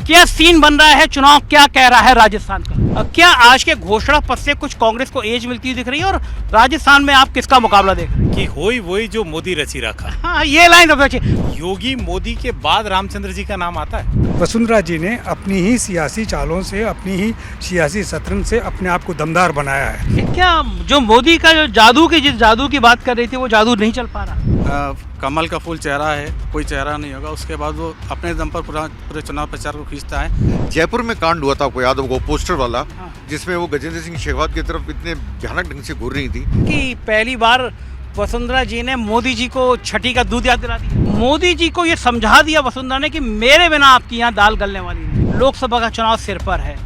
क्या सीन बन रहा है, चुनाव क्या कह रहा है राजस्थान का? क्या आज के घोषणा पत्र से कुछ कांग्रेस को एज मिलती हुई दिख रही है और राजस्थान में आप किसका मुकाबला देख रहे हैं? कि होई वही जो मोदी रची रखा। हाँ, ये लाइन सबसे अच्छी। योगी मोदी के बाद रामचंद्र जी का नाम आता है। वसुंधरा जी ने अपनी ही सियासी चालों से, अपनी ही सियासी शतरंज से अपने आप को दमदार बनाया है। क्या जो मोदी का जो जिस जादू की बात कर रही थी वो जादू नहीं चल पा रहा? कमल का फूल चेहरा है, कोई चेहरा नहीं होगा। उसके बाद वो अपने दम पर पूरे चुनाव प्रचार को खींचता है। जयपुर में कांड हुआ था, आपको याद होगा, पोस्टर वाला, जिसमें वो गजेंद्र सिंह शेखावत की तरफ इतने भयानक ढंग से घूर रही थी कि पहली बार वसुंधरा जी ने मोदी जी को छठी का दूध याद दिला दिया। मोदी जी को ये समझा दिया वसुंधरा ने कि मेरे बिना आपकी यहाँ दाल गलने वाली नहीं। लोकसभा का चुनाव सिर पर है।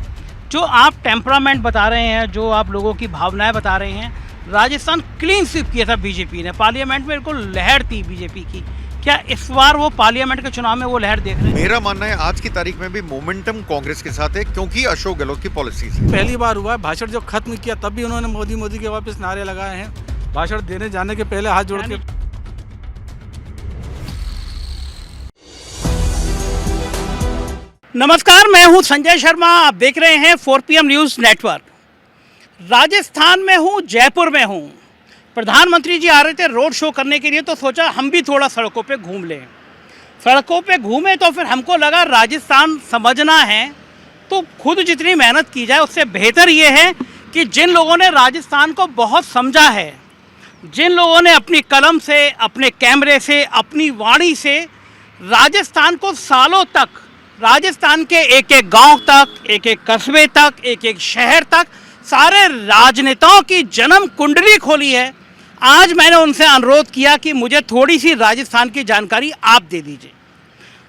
जो आप टेम्परामेंट बता रहे हैं, जो आप लोगों की भावनाएं बता रहे हैं, राजस्थान क्लीन स्वीप किया था बीजेपी ने। पार्लियामेंट में बिल्कुल लहर थी बीजेपी की। क्या इस बार वो पार्लियामेंट के चुनाव में वो लहर देख रहे हैं? मेरा मानना है आज की तारीख में भी मोमेंटम कांग्रेस के साथ है, क्योंकि अशोक गहलोत की पॉलिसी से। पहली बार हुआ है भाषण जो खत्म किया, तब भी उन्होंने मोदी मोदी के वापस नारे लगाए हैं। भाषण देने जाने के पहले हाथ जोड़ के। नमस्कार, मैं हूं संजय शर्मा। आप देख रहे हैं 4 PM न्यूज़ नेटवर्क। राजस्थान में हूं, जयपुर में हूं। प्रधानमंत्री जी आ रहे थे रोड शो करने के लिए, तो सोचा हम भी थोड़ा सड़कों पे घूम लें। सड़कों पे घूमे तो फिर हमको लगा राजस्थान समझना है तो खुद जितनी मेहनत की जाए उससे बेहतर ये है कि जिन लोगों ने राजस्थान को बहुत समझा है, जिन लोगों ने अपनी कलम से, अपने कैमरे से, अपनी वाणी से राजस्थान को सालों तक, राजस्थान के एक एक गांव तक, एक एक कस्बे तक, एक एक शहर तक सारे राजनेताओं की जन्म कुंडली खोली है। आज मैंने उनसे अनुरोध किया कि मुझे थोड़ी सी राजस्थान की जानकारी आप दे दीजिए।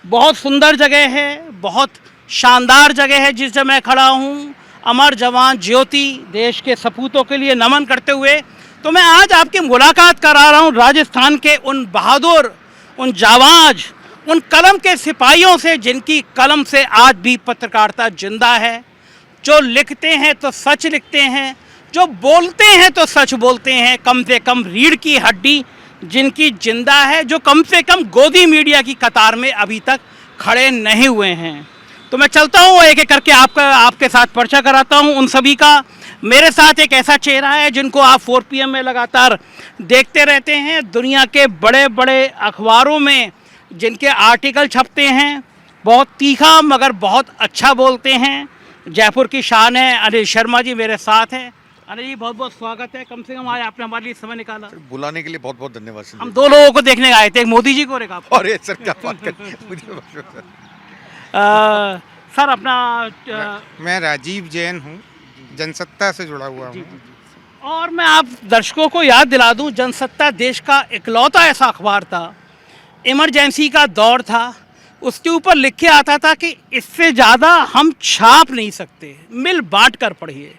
बहुत सुंदर जगह है, बहुत शानदार जगह है जिस जगह मैं खड़ा हूँ। अमर जवान ज्योति, देश के सपूतों के लिए नमन करते हुए तो मैं आज आपकी मुलाकात करा रहा हूँ राजस्थान के उन बहादुर, उन जाबाज, उन कलम के सिपाहियों से जिनकी कलम से आज भी पत्रकारिता जिंदा है। जो लिखते हैं तो सच लिखते हैं, जो बोलते हैं तो सच बोलते हैं। कम से कम रीढ़ की हड्डी जिनकी जिंदा है, जो कम से कम गोदी मीडिया की कतार में अभी तक खड़े नहीं हुए हैं। तो मैं चलता हूँ, एक एक करके आपके साथ परिचय कराता हूँ उन सभी का। मेरे साथ एक ऐसा चेहरा है जिनको आप 4 PM में लगातार देखते रहते हैं। दुनिया के बड़े बड़े अखबारों में जिनके आर्टिकल छपते हैं, बहुत तीखा मगर बहुत अच्छा बोलते हैं। जयपुर की शान है अनिल शर्मा जी मेरे साथ हैं। अनिल जी, बहुत बहुत स्वागत है। कम से कम आज आपने हमारे लिए समय निकाला। बुलाने के लिए बहुत बहुत धन्यवाद। हम 2 लोगों को देखने आए थे, एक मोदी जी को और एक आपको। अरे सर, क्या बात कर मुझे सर अपना मैं राजीव जैन हूँ, जनसत्ता से जुड़ा हुआ हूँ। और मैं आप दर्शकों को याद दिला दूं, जनसत्ता देश का इकलौता ऐसा अखबार था, इमरजेंसी का दौर था, उसके ऊपर लिख के आता था कि इससे ज़्यादा हम छाप नहीं सकते, मिल बांट कर पढ़िए।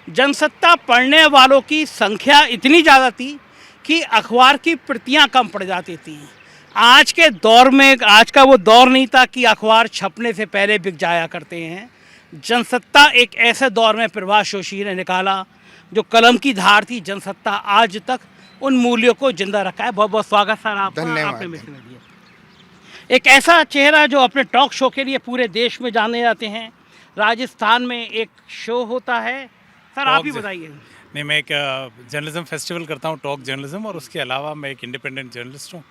जनसत्ता पढ़ने वालों की संख्या इतनी ज़्यादा थी कि अखबार की प्रतियां कम पड़ जाती थी। आज के दौर में, आज का वो दौर नहीं था कि अखबार छपने से पहले बिक जाया करते हैं। जनसत्ता एक ऐसे दौर में प्रभाष जोशी ने निकाला जो कलम की धार थी। जनसत्ता आज तक उन मूल्यों को जिंदा रखा है। बहुत बहुत स्वागत सर आपका। आपने मिशन दिया। एक ऐसा चेहरा जो अपने टॉक शो के लिए पूरे देश में जाने जाते हैं। राजस्थान में एक शो होता है, सर आप ही बताइए। नहीं, मैं एक जर्नलिज्म फेस्टिवल करता हूँ, टॉक जर्नलिज्म, और उसके अलावा मैं एक इंडिपेंडेंट जर्नलिस्ट हूँ।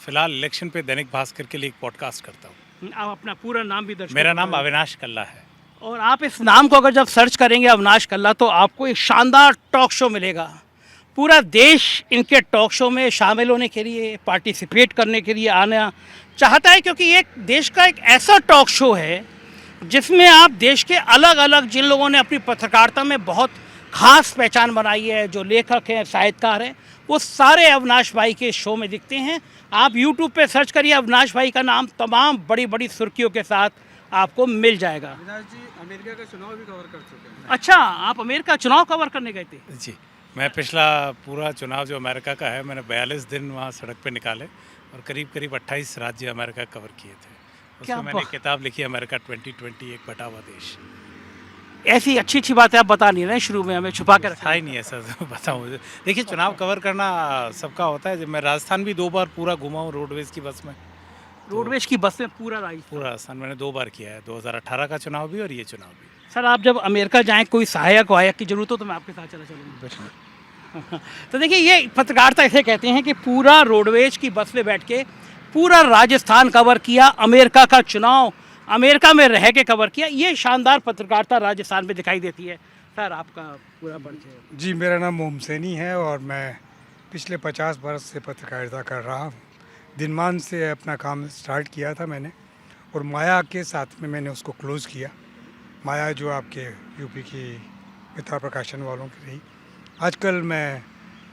फिलहाल इलेक्शन पे दैनिक भास्कर के लिए एक पॉडकास्ट करता हूँ। आप अपना पूरा नाम भी दर्शक। मेरा नाम अविनाश कल्ला है। और आप इस नाम को अगर जब सर्च करेंगे अविनाश कल्ला, तो आपको एक शानदार टॉक शो मिलेगा। पूरा देश इनके टॉक शो में शामिल होने के लिए, पार्टिसिपेट करने के लिए आना चाहता है, क्योंकि ये देश का एक ऐसा टॉक शो है जिसमें आप देश के अलग अलग, जिन लोगों ने अपनी पत्रकारिता में बहुत ख़ास पहचान बनाई है, जो लेखक हैं, साहित्यकार हैं, वो सारे अविनाश भाई के शो में दिखते हैं। आप यूट्यूब पे सर्च करिए अविनाश भाई का नाम, तमाम बड़ी बड़ी सुर्खियों के साथ आपको मिल जाएगा। अविनाश जी अमेरिका का चुनाव भी कवर कर चुके हैं। अच्छा, आप अमेरिका चुनाव कवर करने गए थे? जी, मैं पिछला पूरा चुनाव जो अमेरिका का है, मैंने 42 दिन वहाँ सड़क पे निकाले और करीब करीब 28 राज्य अमेरिका कवर किए थे। उसमें मैंने किताब लिखी, अमेरिका 2020, एक बटा हुआ देश। ऐसी अच्छी अच्छी बातें आप बता नहीं रहे, शुरू में हमें छुपा कर रखा ही नहीं ऐसा बताऊँ। देखिए, चुनाव कवर करना सबका होता है। जब मैं राजस्थान भी 2 बार पूरा घुमा हूँ रोडवेज़ की बस में, रोडवेज की बस में पूरा राजस्थान। पूरा राजस्थान मैंने 2 बार किया है, 2018 का चुनाव भी और ये चुनाव भी। सर आप जब अमेरिका जाएं, कोई सहायक वायक की जरूरत हो तो मैं आपके साथ चला चलूँगा। तो देखिए, ये पत्रकारिता इसे कहते हैं कि पूरा रोडवेज की बस में बैठ के पूरा राजस्थान कवर किया, अमेरिका का चुनाव अमेरिका में रह के कवर किया। ये शानदार पत्रकारिता राजस्थान में दिखाई देती है। सर आपका पूरा परिचय। जी, मेरा नाम मोहम सैनी है और मैं पिछले 50 बरस से पत्रकारिता कर रहा हूँ। दिनमान से अपना काम स्टार्ट किया था मैंने, और माया के साथ में मैंने उसको क्लोज़ किया। माया जो आपके यूपी की मित्रा प्रकाशन वालों की रही। आजकल मैं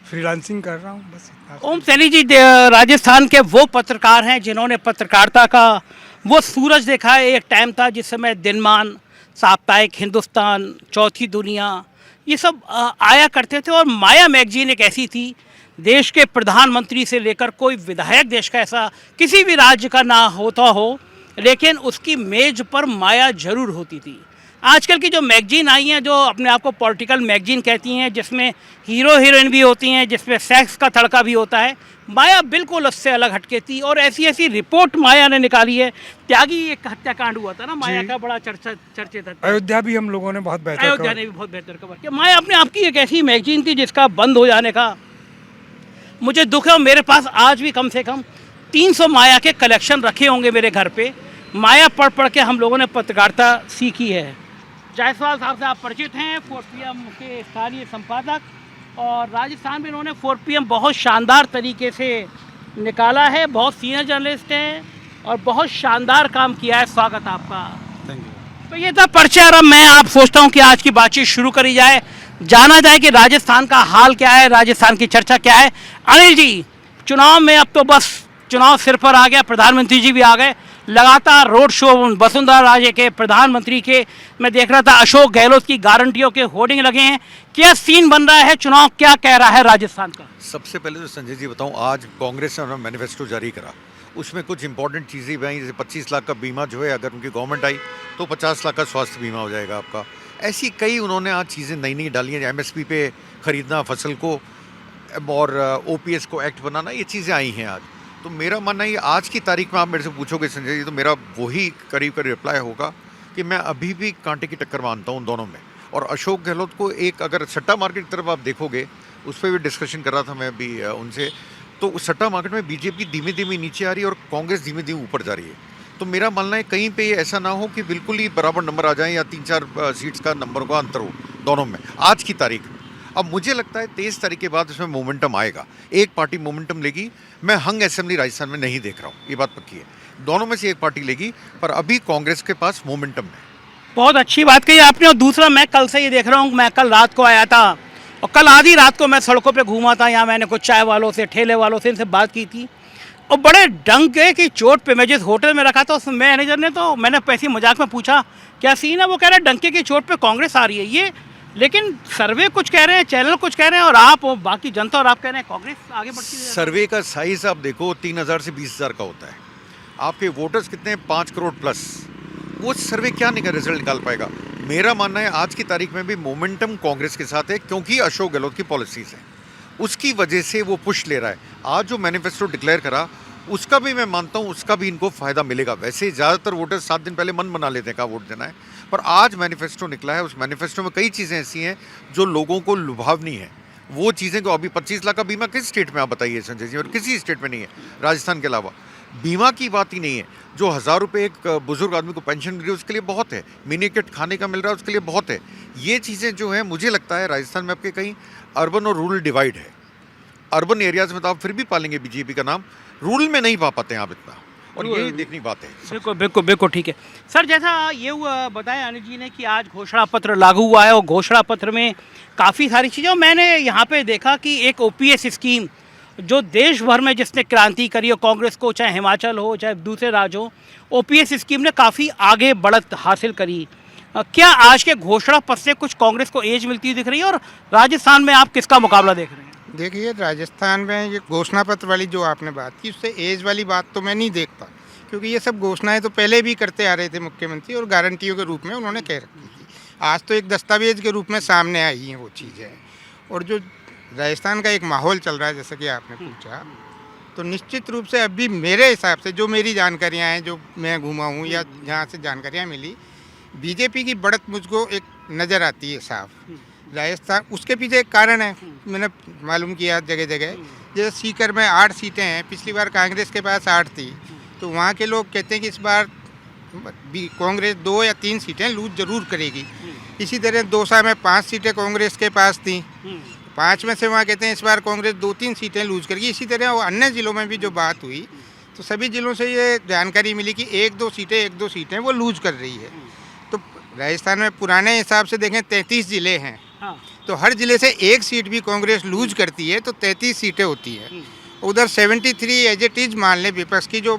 फ्रीलांसिंग कर रहा हूँ, बस इतना। ओम सैनी जी राजस्थान के वो पत्रकार हैं जिन्होंने पत्रकारिता का वो सूरज देखा है। एक टाइम था जिस समय दिनमान, साप्ताहिक हिंदुस्तान, चौथी दुनिया, ये सब आया करते थे। और माया मैगजीन एक ऐसी थी, देश के प्रधानमंत्री से लेकर कोई विधायक देश का ऐसा किसी भी राज्य का ना होता हो, लेकिन उसकी मेज पर माया जरूर होती थी। आजकल की जो मैगजीन आई हैं, जो अपने आप को पॉलिटिकल मैगजीन कहती हैं, जिसमें हीरो हीरोइन भी होती हैं, जिसमें सेक्स का तड़का भी होता है, माया बिल्कुल उससे अलग हटके थी। और ऐसी ऐसी रिपोर्ट माया ने निकाली है। त्यागी एक हत्याकांड हुआ था ना, माया का बड़ा चर्चित था। अयोध्या भी हम लोगों ने बहुत बेहतर अयोध्या ने भी बहुत बेहतर कवर किया। माया अपने आप की एक ऐसी मैगजीन थी जिसका बंद हो जाने का मुझे दुख है। और मेरे पास आज भी कम से कम 300 माया के कलेक्शन रखे होंगे मेरे घर पे। माया पढ़ पढ़ के हम लोगों ने पत्रकारिता सीखी है। जायसवाल साहब से आप परिचित हैं, 4PM के स्थानीय संपादक, और राजस्थान में इन्होंने 4PM बहुत शानदार तरीके से निकाला है। बहुत सीनियर जर्नलिस्ट हैं और बहुत शानदार काम किया है। स्वागत आपका। Thank you. तो ये था परिचय। और अब मैं आप सोचता हूँ कि आज की बातचीत शुरू करी जाए, जाना जाए कि राजस्थान का हाल क्या है, राजस्थान की चर्चा क्या है। अनिल जी, चुनाव में अब तो बस चुनाव सिर पर आ गया, प्रधानमंत्री जी भी आ गए, लगातार रोड शो वसुंधरा राजे के, प्रधानमंत्री के, मैं देख रहा था अशोक गहलोत की गारंटियों के होर्डिंग लगे हैं। क्या सीन बन रहा है, चुनाव क्या कह रहा है राजस्थान का? सबसे पहले तो संजय जी बताऊं, आज कांग्रेस ने अपना मैनिफेस्टो जारी करा, उसमें कुछ इंपॉर्टेंट चीज़ें भी आई, जैसे 25 लाख का बीमा जो है, अगर उनकी गवर्नमेंट आई तो 50 लाख का स्वास्थ्य बीमा हो जाएगा आपका। ऐसी कई उन्होंने आज चीज़ें नई नई डाली हैं। MSP पे ख़रीदना फसल को, और OPS को एक्ट बनाना, ये चीज़ें आई हैं आज। तो मेरा मानना है आज की तारीख में आप मेरे से पूछोगे संजय जी, तो मेरा वही करीब करीब रिप्लाई होगा कि मैं अभी भी कांटे की टक्कर मानता हूँ दोनों में। और अशोक गहलोत को एक, अगर सट्टा मार्केट की तरफ आप देखोगे, उस पर भी डिस्कशन कर रहा था मैं भी उनसे, तो उस सट्टा मार्केट में बीजेपी धीमे धीमे नीचे आ रही है और कांग्रेस धीमे धीमे ऊपर जा रही है। तो मेरा मानना है कहीं पे ऐसा ना हो कि बिल्कुल ही बराबर नंबर आ जाएं या 3-4 सीट्स का नंबर का अंतर हो दोनों में आज की तारीख में। अब मुझे लगता है 23 तारीख के बाद इसमें मोमेंटम आएगा, एक पार्टी मोमेंटम लेगी। मैं हंग असेंबली राजस्थान में नहीं देख रहा हूँ, ये बात पक्की है। दोनों में से एक पार्टी लेगी, पर अभी कांग्रेस के पास मोमेंटम है। बहुत अच्छी बात कही आपने। और दूसरा, मैं कल से ये देख रहा हूँ, मैं कल रात को आया था और कल आधी रात को मैं सड़कों पे घूमा था। यहाँ मैंने कुछ चाय वालों से, ठेले वालों से, इनसे बात की थी, और बड़े डंके की चोट पे, मैं जिस होटल में रखा था उस मैनेजर ने, तो मैंने पैसे मजाक में पूछा क्या सीन है, वो कह रहे हैं डंके की चोट पे कांग्रेस आ रही है ये। लेकिन सर्वे कुछ कह रहे हैं, चैनल कुछ कह रहे हैं, और आप बाकी जनता और आप कह रहे हैं कांग्रेस आगे बढ़ती है। सर्वे का साइज आप देखो 3000 से 20,000 का होता है। आपके वोटर्स कितने हैं? 5 करोड़ प्लस। वो सर्वे क्या रिजल्ट निकाल पाएगा? मेरा मानना है आज की तारीख में भी मोमेंटम कांग्रेस के साथ है, क्योंकि अशोक गहलोत की पॉलिसीज़ हैं, उसकी वजह से वो पुश ले रहा है। आज जो मैनिफेस्टो डिक्लेयर करा, उसका भी मैं मानता हूँ, उसका भी इनको फ़ायदा मिलेगा। वैसे ज़्यादातर वोटर्स 7 दिन पहले मन बना लेते हैं कहाँ वोट देना है, पर आज मैनिफेस्टो निकला है, उस मैनिफेस्टो में कई चीज़ें ऐसी हैं जो लोगों को लुभावनी है। वो चीज़ें को अभी 25 लाख का बीमा किस स्टेट में आप बताइए संजय जी, और किसी स्टेट में नहीं है राजस्थान के अलावा। बीमा की बात ही नहीं है। जो 1000 रुपये एक बुजुर्ग आदमी को पेंशन मिल रही है उसके लिए बहुत है, मिनी किट खाने का मिल रहा है उसके लिए बहुत है। ये चीज़ें जो हैं, मुझे लगता है राजस्थान में आपके कहीं अर्बन और रूरल डिवाइड है। अर्बन एरियाज़ में तो आप फिर भी पालेंगे बीजेपी का नाम, रूरल में नहीं पा पाते हैं आप इतना, और यही देखनी बात है। बिल्कुल बिल्कुल बिल्कुल ठीक है सर। जैसा ये बताया अनिल जी ने कि आज घोषणा पत्र लागू हुआ है, और घोषणा पत्र में काफ़ी सारी चीज़ें, और मैंने यहाँ पे देखा कि एक OPS स्कीम जो देश भर में जिसने क्रांति करी हो, कांग्रेस को, चाहे हिमाचल हो चाहे दूसरे राज्य हो, OPS स्कीम ने काफ़ी आगे बढ़त हासिल करी। क्या आज के घोषणा पत्र से कुछ कांग्रेस को एज मिलती दिख रही है, और राजस्थान में आप किसका मुकाबला देख रहे हैं? देखिए, राजस्थान में ये घोषणा पत्र वाली जो आपने बात की, उससे एज वाली बात तो मैं नहीं देखता, क्योंकि ये सब घोषणाएं तो पहले भी करते आ रहे थे मुख्यमंत्री, और गारंटियों के रूप में उन्होंने कह रखी थी। आज तो एक दस्तावेज के रूप में सामने आई हैं वो चीज़ें। और जो राजस्थान का एक माहौल चल रहा है, जैसा कि आपने पूछा, तो निश्चित रूप से अभी मेरे हिसाब से जो मेरी जानकारियां हैं, जो मैं घूमा हूँ या जहाँ से जानकारियां मिली, बीजेपी की बढ़त मुझको एक नज़र आती है साफ। राजस्थान, उसके पीछे एक कारण है, मैंने मालूम किया जगह जगह। जैसे सीकर में 8 सीटें हैं, पिछली बार कांग्रेस के पास 8 थी, तो वहाँ के लोग कहते हैं कि इस बार कांग्रेस 2 या 3 सीटें लूज जरूर करेगी। इसी तरह दौसा में 5 सीटें कांग्रेस के पास थी, 5 में से वहाँ कहते हैं इस बार कांग्रेस 2-3 सीटें लूज करेगी। इसी तरह अन्य ज़िलों में भी जो बात हुई, तो सभी ज़िलों से ये जानकारी मिली कि 1-2 सीटें वो लूज कर रही है। तो राजस्थान में पुराने हिसाब से देखें 33 ज़िले हैं, तो हर ज़िले से 1 सीट भी कांग्रेस लूज करती है तो 33 सीटें होती हैं। उधर 73 एज इट इज़ मान लें, विपक्ष की जो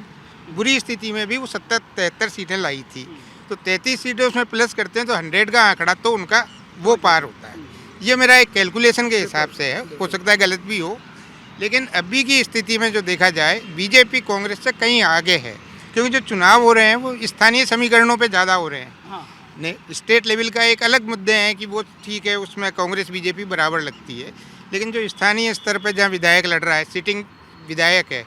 बुरी स्थिति में भी वो 73 सीटें लाई थी, तो 33 सीटें उसमें प्लस करते हैं तो 100 का आंकड़ा तो उनका वो पार होता है। ये मेरा एक कैलकुलेशन के हिसाब से है, हो सकता है गलत भी हो, लेकिन अभी की स्थिति में जो देखा जाए बीजेपी कांग्रेस से कहीं आगे है, क्योंकि जो चुनाव हो रहे हैं वो स्थानीय समीकरणों पे ज़्यादा हो रहे हैं। ने स्टेट लेवल का एक अलग मुद्दे हैं कि वो ठीक है, उसमें कांग्रेस बीजेपी बराबर लगती है, लेकिन जो स्थानीय स्तर पर जहाँ विधायक लड़ रहा है, सिटिंग विधायक है,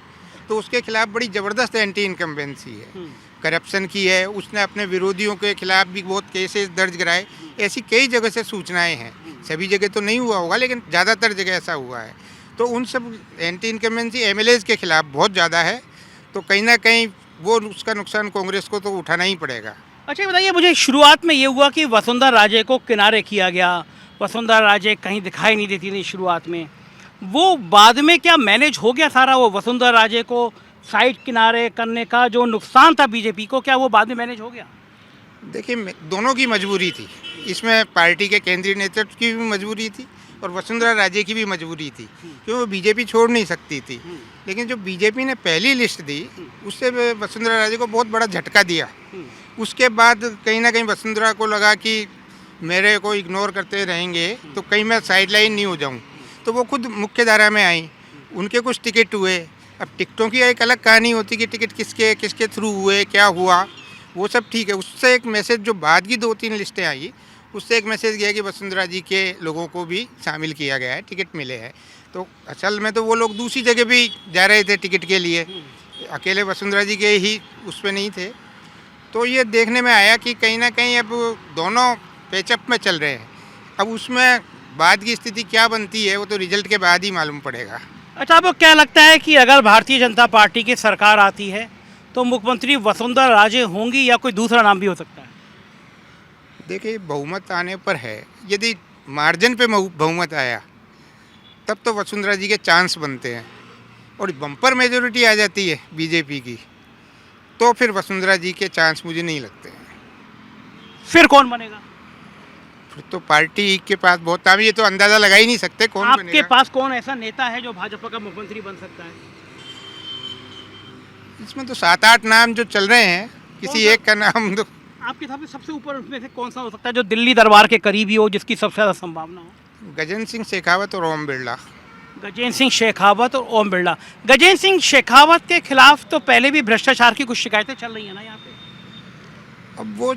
तो उसके खिलाफ बड़ी ज़बरदस्त एंटी इनकम्बेंसी है, करप्शन की है, उसने अपने विरोधियों के खिलाफ भी बहुत केसेस दर्ज कराए। ऐसी कई जगह से सूचनाएं हैं, सभी जगह तो नहीं हुआ होगा लेकिन ज़्यादातर जगह ऐसा हुआ है। तो उन सब एंटी इनकम्बेंसी एमएलएज के खिलाफ बहुत ज़्यादा है, तो कहीं ना कहीं वो उसका नुकसान कांग्रेस को तो उठाना ही पड़ेगा। अच्छा बताइए, मुझे शुरुआत में ये हुआ कि वसुंधरा राजे को किनारे किया गया, वसुंधरा राजे कहीं दिखाई नहीं देती थी शुरुआत में, वो बाद में क्या मैनेज हो गया सारा? वो वसुंधरा राजे को साइड किनारे करने का जो नुकसान था बीजेपी को, क्या वो बाद में मैनेज हो गया? देखिए, दोनों की मजबूरी थी इसमें, पार्टी के केंद्रीय नेतृत्व की भी मजबूरी थी और वसुंधरा राजे की भी मजबूरी थी, क्योंकि वो बीजेपी छोड़ नहीं सकती थी। लेकिन जो बीजेपी ने पहली लिस्ट दी, उससे वसुंधरा राजे को बहुत बड़ा झटका दिया। उसके बाद कहीं ना कहीं वसुंधरा को लगा कि मेरे को इग्नोर करते रहेंगे तो कहीं मैं साइडलाइन नहीं हो जाऊं, तो वो खुद मुख्य धारा में आई, उनके कुछ टिकट हुए। अब टिकटों की एक अलग कहानी होती कि टिकट किसके किसके थ्रू हुए, क्या हुआ, वो सब ठीक है। उससे एक मैसेज जो बाद की 2-3 लिस्टें आई, उससे एक मैसेज गया कि वसुंधरा जी के लोगों को भी शामिल किया गया है, टिकट मिले हैं। तो असल में तो वो लोग दूसरी जगह भी जा रहे थे टिकट के लिए, अकेले वसुंधरा जी के ही उस पर नहीं थे। तो ये देखने में आया कि कहीं ना कहीं अब दोनों पैचअप में चल रहे हैं। अब उसमें बाद की स्थिति क्या बनती है वो तो रिजल्ट के बाद ही मालूम पड़ेगा। अच्छा, आपको क्या लगता है कि अगर भारतीय जनता पार्टी की सरकार आती है तो मुख्यमंत्री वसुंधरा राजे होंगी या कोई दूसरा नाम भी हो सकता है? देखिए, बहुमत आने पर है, यदि मार्जिन पे बहुमत आया तब तो वसुंधरा जी के चांस बनते हैं, और बम्पर मेजोरिटी आ जाती है बीजेपी की तो फिर वसुंधरा जी के चांस मुझे नहीं लगते हैं। फिर कौन बनेगा? फिर तो पार्टी के पास बहुत टाइम, ये तो अंदाज़ा लगा ही नहीं सकते कौन आपके बनेगा। पास कौन ऐसा नेता है जो भाजपा का मुख्यमंत्री बन सकता है? इसमें तो 7-8 नाम जो चल रहे हैं, किसी एक का नाम तो आपके हिसाब से सबसे ऊपर उसमें से कौन सा हो सकता है जो दिल्ली दरबार के करीबी हो, जिसकी सबसे ज़्यादा संभावना हो? गजेंद्र सिंह शेखावत और ओम बिरला। गजेंद्र सिंह शेखावत और ओम बिरला। गजेंद्र सिंह शेखावत के खिलाफ तो पहले भी भ्रष्टाचार की कुछ शिकायतें चल रही हैं ना यहाँ पे। अब वो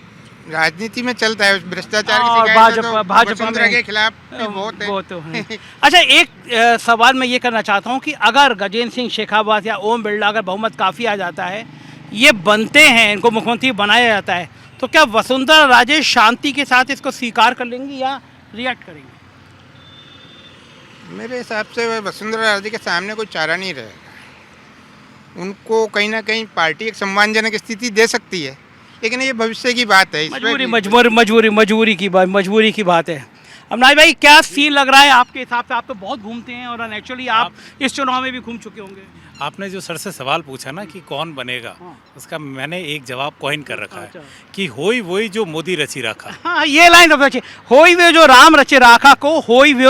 राजनीति में चलता है भ्रष्टाचार की और शिकायतें, तो भाजपा वसुंधरा में के खिलाफ भी बहुत है। वो तो है। अच्छा, एक सवाल मैं ये करना चाहता हूँ कि अगर गजेंद्र सिंह शेखावत या ओम बिरला अगर बहुमत काफ़ी आ जाता है, ये बनते हैं, इनको मुख्यमंत्री बनाया जाता है, तो क्या वसुंधरा राजे शांति के साथ इसको स्वीकार कर लेंगी या रिएक्ट करेंगे? मेरे हिसाब से वसुंधरा राजे के सामने कोई चारा नहीं रहेगा। उनको कहीं ना कहीं पार्टी एक सम्मानजनक स्थिति दे सकती है, लेकिन ये भविष्य की बात है। मजबूरी की बात है। अब नाज भाई, क्या सीन लग रहा है आपके हिसाब से? आप तो बहुत घूमते हैं और नेचुरली आप इस चुनाव में भी घूम चुके होंगे। आपने जो सर से सवाल पूछा ना कि कौन बनेगा, उसका मैंने एक जवाब कॉइन कर रखा है कि होई वही जो मोदी रची रखा। हाँ, ये लाइन सबसे अच्छी, होई वे जो राम रचे राखा को, होई वे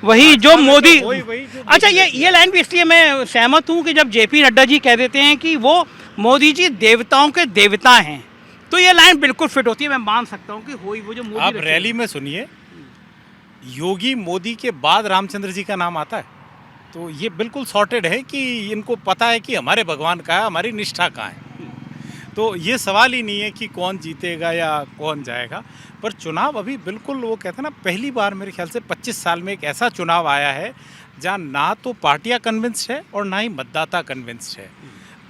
वही जो मोदी। अच्छा, ये लाइन भी इसलिए मैं सहमत हूँ कि जब जेपी नड्डा जी कह देते हैं कि वो मोदी जी देवताओं के देवता हैं, तो ये लाइन बिल्कुल फिट होती है। मैं मान सकता हूँ कि होई वो जो मोदी। आप रैली में सुनिए, योगी मोदी के बाद रामचंद्र जी का नाम आता है, तो ये बिल्कुल सॉर्टेड है कि इनको पता है कि हमारे भगवान का है, हमारी निष्ठा का है। तो ये सवाल ही नहीं है कि कौन जीतेगा या कौन जाएगा, पर चुनाव अभी बिल्कुल, वो कहते हैं ना, पहली बार मेरे ख्याल से 25 साल में एक ऐसा चुनाव आया है जहाँ ना तो पार्टियां कन्विंस्ड है और ना ही मतदाता कन्विंस्ड है।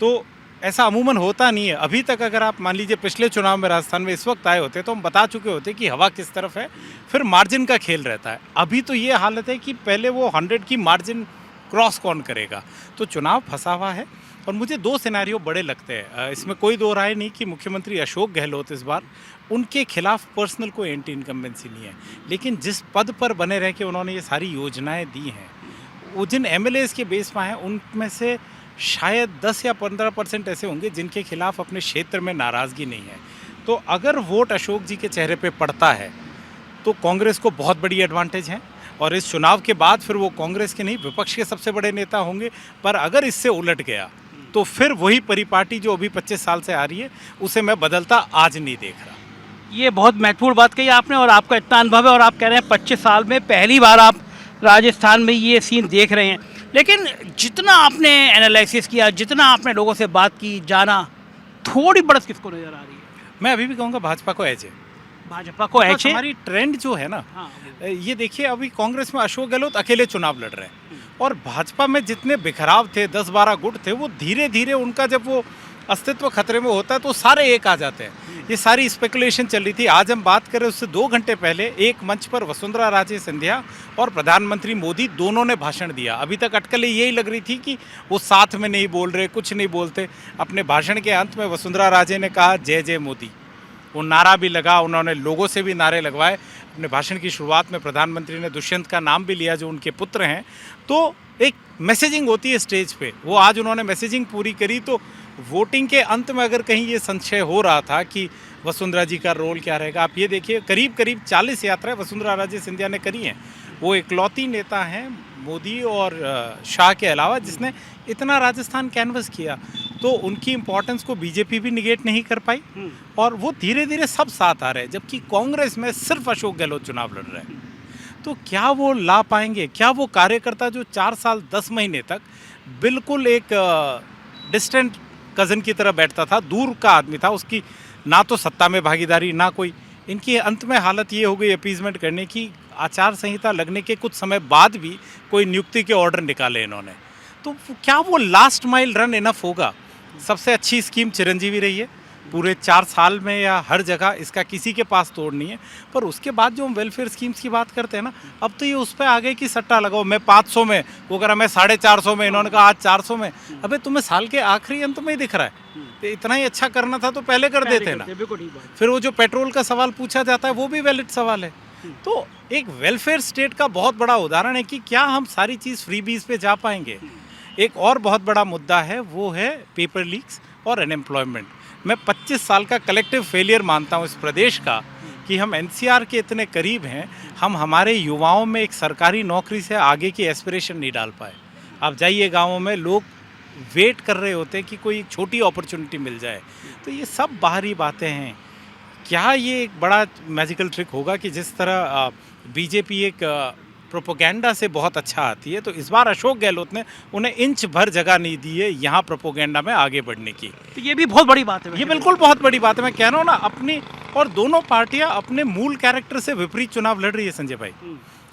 तो ऐसा अमूमन होता नहीं है। अभी तक अगर आप मान लीजिए पिछले चुनाव में राजस्थान में इस वक्त आए होते तो हम बता चुके होते कि हवा किस तरफ है, फिर मार्जिन का खेल रहता है। अभी तो ये हालत है कि पहले वो 100 की मार्जिन क्रॉस कौन करेगा। तो चुनाव फंसा हुआ है और मुझे 2 सिनेरियो बड़े लगते हैं। इसमें कोई दो राय नहीं कि मुख्यमंत्री अशोक गहलोत इस बार उनके खिलाफ पर्सनल कोई एंटी इनकम्बेंसी नहीं है, लेकिन जिस पद पर बने रह के उन्होंने ये सारी योजनाएं दी हैं, वो जिन एमएलएज के बेस पर हैं उनमें से शायद 10 या 15% ऐसे होंगे जिनके खिलाफ अपने क्षेत्र में नाराज़गी नहीं है। तो अगर वोट अशोक जी के चेहरे पे पड़ता है तो कांग्रेस को बहुत बड़ी एडवांटेज है और इस चुनाव के बाद फिर वो कांग्रेस के नहीं विपक्ष के सबसे बड़े नेता होंगे। पर अगर इससे उलट गया तो फिर वही परिपाटी जो अभी 25 साल से आ रही है उसे मैं बदलता आज नहीं देख रहा। ये बहुत महत्वपूर्ण बात कही आपने और आपका इतना अनुभव है और आप कह रहे हैं 25 साल में पहली बार आप राजस्थान में ये सीन देख रहे हैं। लेकिन जितना आपने एनालिसिस किया, जितना आपने लोगों से बात की, जाना, थोड़ी बढ़त किसको नज़र आ रही है? मैं अभी भी कहूँगा भाजपा को एज है। भाजपा को एज है। हमारी ट्रेंड जो है ना, हाँ। ये देखिए अभी कांग्रेस में अशोक गहलोत अकेले चुनाव लड़ रहे हैं और भाजपा में जितने बिखराव थे, 10-12 गुट थे, वो धीरे धीरे उनका जब वो अस्तित्व खतरे में होता है तो सारे एक आ जाते हैं। ये सारी स्पेकुलेशन चल रही थी। आज हम बात करें उससे 2 घंटे पहले एक मंच पर वसुंधरा राजे सिंधिया और प्रधानमंत्री मोदी दोनों ने भाषण दिया। अभी तक अटकलें यही लग रही थी कि वो साथ में नहीं बोल रहे, कुछ नहीं बोलते। अपने भाषण के अंत में वसुंधरा राजे ने कहा जय जय मोदी, वो नारा भी लगा, उन्होंने लोगों से भी नारे लगवाए। अपने भाषण की शुरुआत में प्रधानमंत्री ने दुष्यंत का नाम भी लिया जो उनके पुत्र हैं। तो एक मैसेजिंग होती है स्टेज पे, वो आज उन्होंने मैसेजिंग पूरी करी। तो वोटिंग के अंत में अगर कहीं ये संशय हो रहा था कि वसुंधरा जी का रोल क्या रहेगा, आप ये देखिए करीब करीब 40 यात्राएं वसुंधरा राजे सिंधिया ने करी हैं। वो इकलौती नेता हैं मोदी और शाह के अलावा जिसने इतना राजस्थान कैनवस किया। तो उनकी इम्पोर्टेंस को बीजेपी भी निगेट नहीं कर पाई और वो धीरे धीरे सब साथ आ रहे हैं, जबकि कांग्रेस में सिर्फ अशोक गहलोत चुनाव लड़ रहे हैं। तो क्या वो ला पाएंगे? क्या वो कार्यकर्ता जो 4 साल 10 महीने तक बिल्कुल एक डिस्टेंट कज़न की तरह बैठता था, दूर का आदमी था, उसकी ना तो सत्ता में भागीदारी ना कोई, इनकी अंत में हालत ये हो गई अपीजमेंट करने की, आचार संहिता लगने के कुछ समय बाद भी कोई नियुक्ति के ऑर्डर निकाले इन्होंने। तो क्या वो लास्ट माइल रन इनफ होगा? सबसे अच्छी स्कीम चिरंजीवी रही है पूरे 4 साल में, या हर जगह इसका किसी के पास तोड़ नहीं है। पर उसके बाद जो हम वेलफेयर स्कीम्स की बात करते हैं ना, अब तो ये उस पर आ गए कि सट्टा लगाओ, मैं 500 में, वो कह रहा मैं 450 में, इन्होंने कहा आज 400 में। अबे तुम्हें साल के आखिरी अंत में ही दिख रहा है। तो इतना ही अच्छा करना था तो पहले कर देते ना। फिर वो जो पेट्रोल का सवाल पूछा जाता है वो भी वैलिड सवाल है। तो एक वेलफेयर स्टेट का बहुत बड़ा उदाहरण है कि क्या हम सारी चीज़ फ्री बीज पे जा पाएंगे। एक और बहुत बड़ा मुद्दा है, वो है पेपर लीक्स और अनएम्प्लॉयमेंट। मैं 25 साल का कलेक्टिव फेलियर मानता हूँ इस प्रदेश का कि हम एनसीआर के इतने करीब हैं, हम हमारे युवाओं में एक सरकारी नौकरी से आगे की एस्पिरेशन नहीं डाल पाए। आप जाइए गाँवों में, लोग वेट कर रहे होते हैं कि कोई एक छोटी अपॉर्चुनिटी मिल जाए। तो ये सब बाहरी बातें हैं। क्या ये एक बड़ा मैजिकल ट्रिक होगा कि जिस तरह बीजेपी एक प्रोपोगेंडा से बहुत अच्छा आती है, तो इस बार अशोक गहलोत ने उन्हें इंच भर जगह नहीं दी है यहाँ प्रोपोगेंडा में आगे बढ़ने की। तो ये भी बहुत बड़ी बात है। ये बिल्कुल बहुत बड़ी बात है। मैं कह रहा हूँ ना, अपनी और दोनों पार्टियां अपने मूल कैरेक्टर से विपरीत चुनाव लड़ रही है संजय भाई।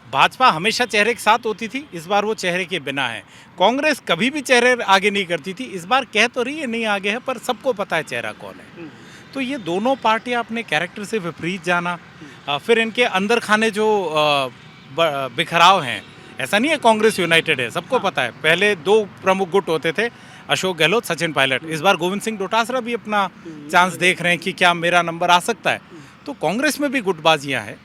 भाजपा हमेशा चेहरे के साथ होती थी, इस बार वो चेहरे के बिना है। कांग्रेस कभी भी चेहरे आगे नहीं करती थी, इस बार कह तो रही है नहीं आगे है, पर सबको पता है चेहरा कौन है। तो ये दोनों पार्टियां अपने कैरेक्टर से विपरीत जाना, फिर इनके अंदर खाने जो बिखराव हैं, ऐसा नहीं है कांग्रेस यूनाइटेड है, सबको पता है। पहले 2 प्रमुख गुट होते थे, अशोक गहलोत, सचिन पायलट। इस बार गोविंद सिंह डोटासरा भी अपना चांस देख रहे हैं कि क्या मेरा नंबर आ सकता है। तो कांग्रेस में भी गुटबाजियां हैं।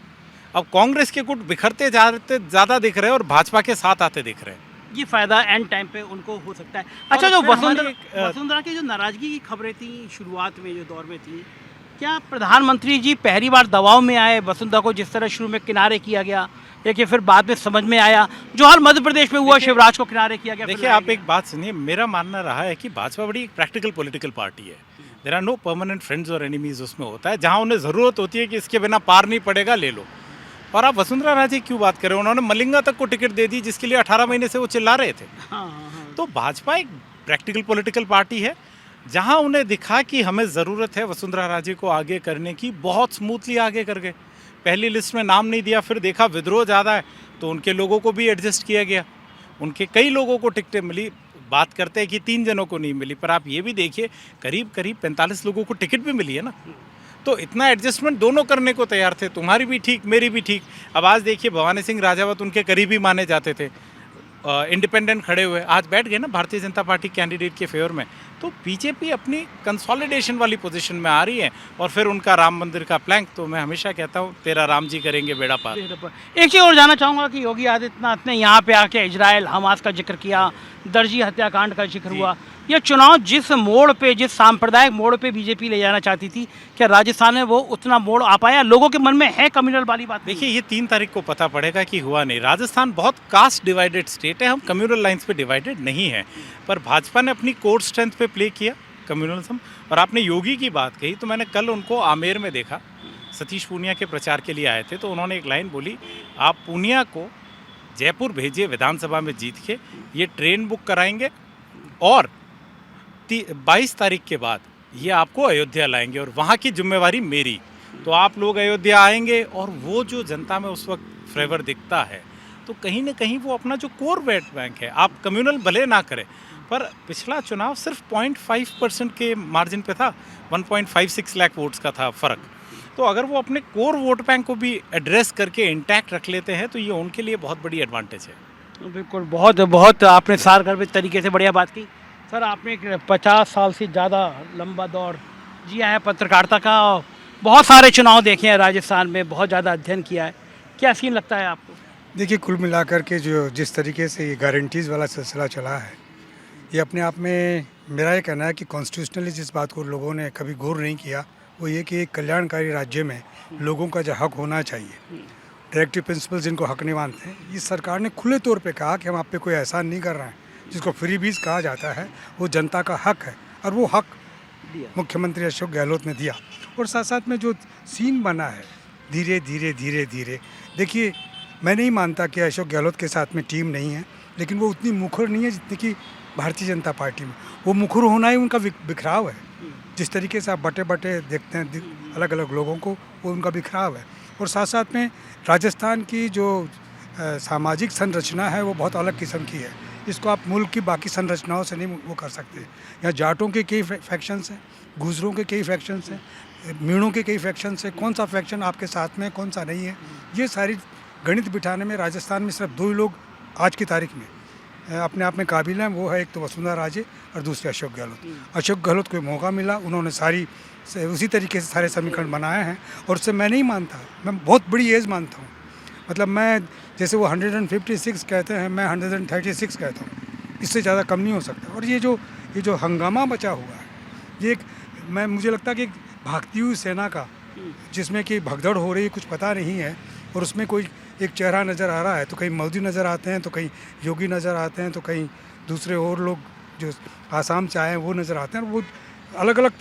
अब कांग्रेस के गुट बिखरते जाते ज़्यादा दिख रहे हैं और भाजपा के साथ आते दिख रहे हैं। ये फायदा एंड टाइम पे उनको हो सकता है। अच्छा, जो वसुंधरा की जो नाराजगी की खबरें थी शुरुआत में, जो दौर में थी, क्या प्रधानमंत्री जी पहली बार दबाव में आए वसुंधरा को, जिस तरह शुरू में किनारे किया गया, लेकिन फिर बाद में समझ में आया जो हाल मध्य प्रदेश में हुआ, शिवराज को किनारे किया गया। देखिए, आप एक बात सुनिए, मेरा मानना रहा है कि भाजपा बड़ी प्रैक्टिकल पॉलिटिकल पार्टी है। There are no permanent friends और एनिमीज उसमें होता है। जहाँ उन्हें ज़रूरत होती है कि इसके बिना पार नहीं पड़ेगा, ले लो। और आप वसुंधरा राजे क्यों बात करें, उन्होंने मलिंगा तक को टिकट दे दी जिसके लिए 18 महीने से वो चिल्ला रहे थे। तो भाजपा एक प्रैक्टिकल पॉलिटिकल पार्टी है, जहां उन्हें दिखा कि हमें ज़रूरत है वसुंधरा राजे को आगे करने की, बहुत स्मूथली आगे कर गए। पहली लिस्ट में नाम नहीं दिया, फिर देखा विद्रोह ज़्यादा है तो उनके लोगों को भी एडजस्ट किया गया। उनके कई लोगों को टिकटें मिली, बात करते हैं कि 3 जनों को नहीं मिली, पर आप ये भी देखिए करीब करीब 45 लोगों को टिकट भी मिली है ना। तो इतना एडजस्टमेंट दोनों करने को तैयार थे, तुम्हारी भी ठीक मेरी भी ठीक। अब आज देखिए भवानी सिंह राजावत उनके करीबी माने जाते थे, इंडिपेंडेंट खड़े हुए, आज बैठ गए ना भारतीय जनता पार्टी कैंडिडेट के फेवर में। तो बीजेपी अपनी कंसोलिडेशन वाली पोजीशन में आ रही है। और फिर उनका राम मंदिर का प्लैंक, तो मैं हमेशा कहता हूँ तेरा राम जी करेंगे बेड़ा पार। एक चीज़ और जानना चाहूँगा कि योगी आदित्यनाथ ने यहाँ पे आके इजराइल हमास का जिक्र किया, दर्जी हत्याकांड का जिक्र हुआ। ये चुनाव जिस मोड़ पे, जिस सांप्रदायिक मोड़ पे बीजेपी ले जाना चाहती थी, क्या राजस्थान में वो उतना मोड़ आ पाया? लोगों के मन में है कम्युनल वाली बात? देखिए ये 3 तारीख को पता पड़ेगा कि हुआ नहीं। राजस्थान बहुत कास्ट डिवाइडेड स्टेट है, हम कम्युनल लाइंस पे डिवाइडेड नहीं है, पर भाजपा ने अपनी कोर स्ट्रेंथ पे प्ले किया कम्युनलिज्म। और आपने योगी की बात कही, तो मैंने कल उनको आमेर में देखा, सतीश पूनिया के प्रचार के लिए आए थे, तो उन्होंने एक लाइन बोली, आप पूनिया को जयपुर भेजिए विधानसभा में जीत के, ये ट्रेन बुक कराएंगे और 22 तारीख के बाद ये आपको अयोध्या लाएंगे और वहाँ की जिम्मेवारी मेरी। तो आप लोग अयोध्या आएंगे और वो जो जनता में उस वक्त फ्लेवर दिखता है, तो कहीं ना कहीं वो अपना जो कोर वोट बैंक है, आप कम्युनल भले ना करें, पर पिछला चुनाव सिर्फ 0.5% के मार्जिन पे था, 1.56 लाख वोट्स का था फ़र्क। तो अगर वो अपने कोर वोट बैंक को भी एड्रेस करके इंटैक्ट रख लेते हैं, तो ये उनके लिए बहुत बड़ी एडवांटेज है। बिल्कुल, बहुत बहुत आपने सारगर्भित तरीके से बढ़िया बात की। सर, आपने 50 साल से ज़्यादा लंबा दौर जिया है पत्रकारिता का, बहुत सारे चुनाव देखे हैं राजस्थान में, बहुत ज़्यादा अध्ययन किया है, क्या सीन लगता है आपको? देखिए, कुल मिलाकर के जो जिस तरीके से ये गारंटीज़ वाला सिलसिला चला है, ये अपने आप में मेरा ये कहना है कि कॉन्स्टिट्यूशनली जिस बात को लोगों ने कभी गौर नहीं किया, वो ये कि एक कल्याणकारी राज्य में लोगों का जो हक होना चाहिए, डायरेक्टिव प्रिंसिपल जिनको हक नहीं मानते हैं, इस सरकार ने खुले तौर पे कहा कि हम आप पे कोई एहसान नहीं कर रहे हैं। जिसको फ्रीबीज कहा जाता है, वो जनता का हक है, और वो हक मुख्यमंत्री अशोक गहलोत ने दिया। और साथ साथ में जो सीन बना है धीरे धीरे धीरे धीरे, देखिए मैं नहीं मानता कि अशोक गहलोत के साथ में टीम नहीं है, लेकिन वो उतनी मुखर नहीं है जितनी कि भारतीय जनता पार्टी में। वो मुखर होना ही उनका बिखराव है। जिस तरीके से आप बटे बटे देखते हैं अलग अलग लोगों को, वो उनका बिखराव है। और साथ साथ में राजस्थान की जो सामाजिक संरचना है, वो बहुत अलग किस्म की है। इसको आप मुल्क की बाकी संरचनाओं से नहीं वो कर सकते। यहाँ जाटों के कई फैक्शंस हैं, गुजरों के कई फैक्शंस हैं, मीणों के कई फैक्शंस हैं, कौन सा फैक्शन आपके साथ में कौन सा नहीं है, ये सारी गणित बिठाने में राजस्थान में सिर्फ 2 ही लोग आज की तारीख में अपने आप में काबिल हैं। वो है एक तो वसुंधरा राजे और दूसरे अशोक गहलोत। अशोक गहलोत को मौका मिला, उन्होंने उसी तरीके से सारे समीकरण बनाए हैं। और उससे मैं नहीं मानता, मैं बहुत बड़ी एज मानता हूँ। मतलब मैं, जैसे वो 156 कहते हैं, मैं 136 कहता हूँ, इससे ज़्यादा कम नहीं हो सकता। और ये जो हंगामा बचा हुआ है, ये एक मुझे लगता है कि एक भागती हुई सेना का, जिसमें कि भगदड़ हो रही है, कुछ पता नहीं है, और उसमें कोई एक चेहरा नज़र आ रहा है, तो कहीं मोदी नज़र आते हैं, तो कहीं योगी नज़र आते हैं, तो कहीं दूसरे और लोग जो आसाम से आए हैं वो नज़र आते हैं। और वो अलग अलग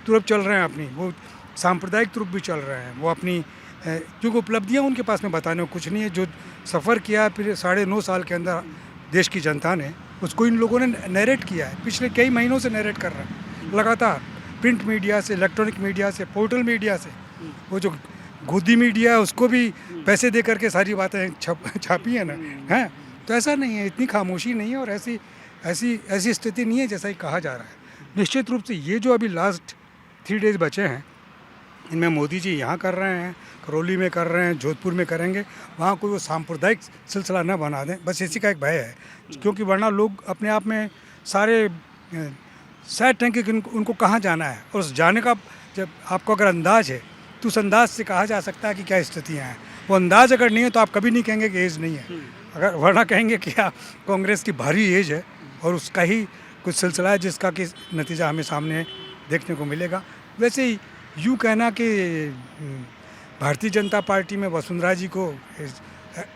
तुरफ चल रहे हैं अपनी, वो सांप्रदायिक तुरफ भी चल रहे हैं, वो अपनी क्योंकि उपलब्धियां उनके पास में बताने को कुछ नहीं है। जो सफ़र किया फिर 9.5 साल के अंदर देश की जनता ने, उसको इन लोगों ने नैरेट किया है, पिछले कई महीनों से नैरेट कर रहे हैं लगातार, प्रिंट मीडिया से, इलेक्ट्रॉनिक मीडिया से, पोर्टल मीडिया से। वो जो गोदी मीडिया है, उसको भी पैसे दे करके सारी बातें छापी है ना, हैं। तो ऐसा नहीं है, इतनी खामोशी नहीं है, और ऐसी स्थिति नहीं है जैसा ही कहा जा रहा है। निश्चित रूप से ये जो अभी लास्ट 3 डेज बचे हैं, इनमें मोदी जी यहाँ कर रहे हैं, करौली में कर रहे हैं, जोधपुर में करेंगे, वहाँ कोई वो सांप्रदायिक सिलसिला न बना दें, बस इसी का एक भय है। क्योंकि वरना लोग अपने आप में सारे सेट हैं कि उनको कहाँ जाना है, और उस जाने का जब आपको अगर अंदाज़ है, तो उस अंदाज से कहा जा सकता है कि क्या स्थितियाँ हैं। वो अंदाज़ अगर नहीं है तो आप कभी नहीं कहेंगे कि एज नहीं है, अगर वरना कहेंगे कि कांग्रेस की भारी एज है, और उसका ही कुछ सिलसिला है जिसका कि नतीजा हमें सामने देखने को मिलेगा। वैसे ही यूँ कहना कि भारतीय जनता पार्टी में वसुंधरा जी को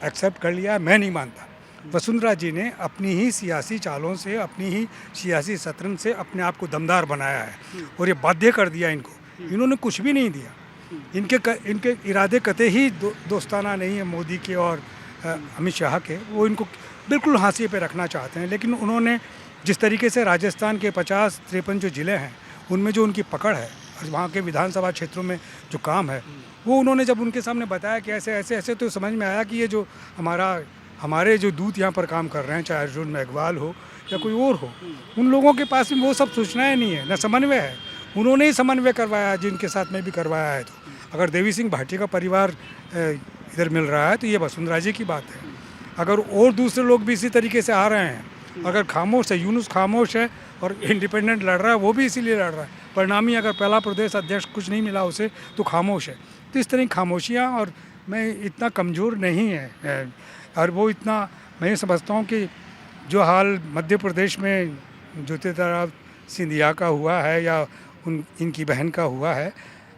एक्सेप्ट कर लिया, मैं नहीं मानता। वसुंधरा जी ने अपनी ही सियासी चालों से, अपनी ही सियासी शतरंज से अपने आप को दमदार बनाया है, और ये बाध्य कर दिया इनको। इन्होंने कुछ भी नहीं दिया, इनके इरादे कतई ही दोस्ताना नहीं है मोदी के और अमित शाह के। वो इनको बिल्कुल हाशिए पे रखना चाहते हैं। लेकिन उन्होंने जिस तरीके से राजस्थान के 53 जो ज़िले हैं, उनमें जो उनकी पकड़ है, और वहाँ के विधानसभा क्षेत्रों में जो काम है, वो उन्होंने जब उनके सामने बताया कि ऐसे ऐसे ऐसे, तो समझ में आया कि ये जो हमारा हमारे जो दूत यहाँ पर काम कर रहे हैं, चाहे अर्जुन मेघवाल हो या कोई और हो, उन लोगों के पास में वो सब सूचनाएं नहीं है, न समन्वय है। उन्होंने ही समन्वय करवाया है, जिनके साथ में भी करवाया है। तो अगर देवी सिंह भाटी का परिवार इधर मिल रहा है तो ये वसुंधरा जी की बात है। अगर और दूसरे लोग भी इसी तरीके से आ रहे हैं, अगर खामोश है, यूनुस खामोश है और इंडिपेंडेंट लड़ रहा है, वो भी इसीलिए लड़ रहा है। परिणामी अगर पहला प्रदेश अध्यक्ष कुछ नहीं मिला उसे तो खामोश है। तो इस तरह की खामोशियाँ, और मैं इतना कमज़ोर नहीं है, और वो इतना, मैं समझता हूँ कि जो हाल मध्य प्रदेश में ज्योतिरादित्य सिंधिया का हुआ है या इनकी बहन का हुआ है,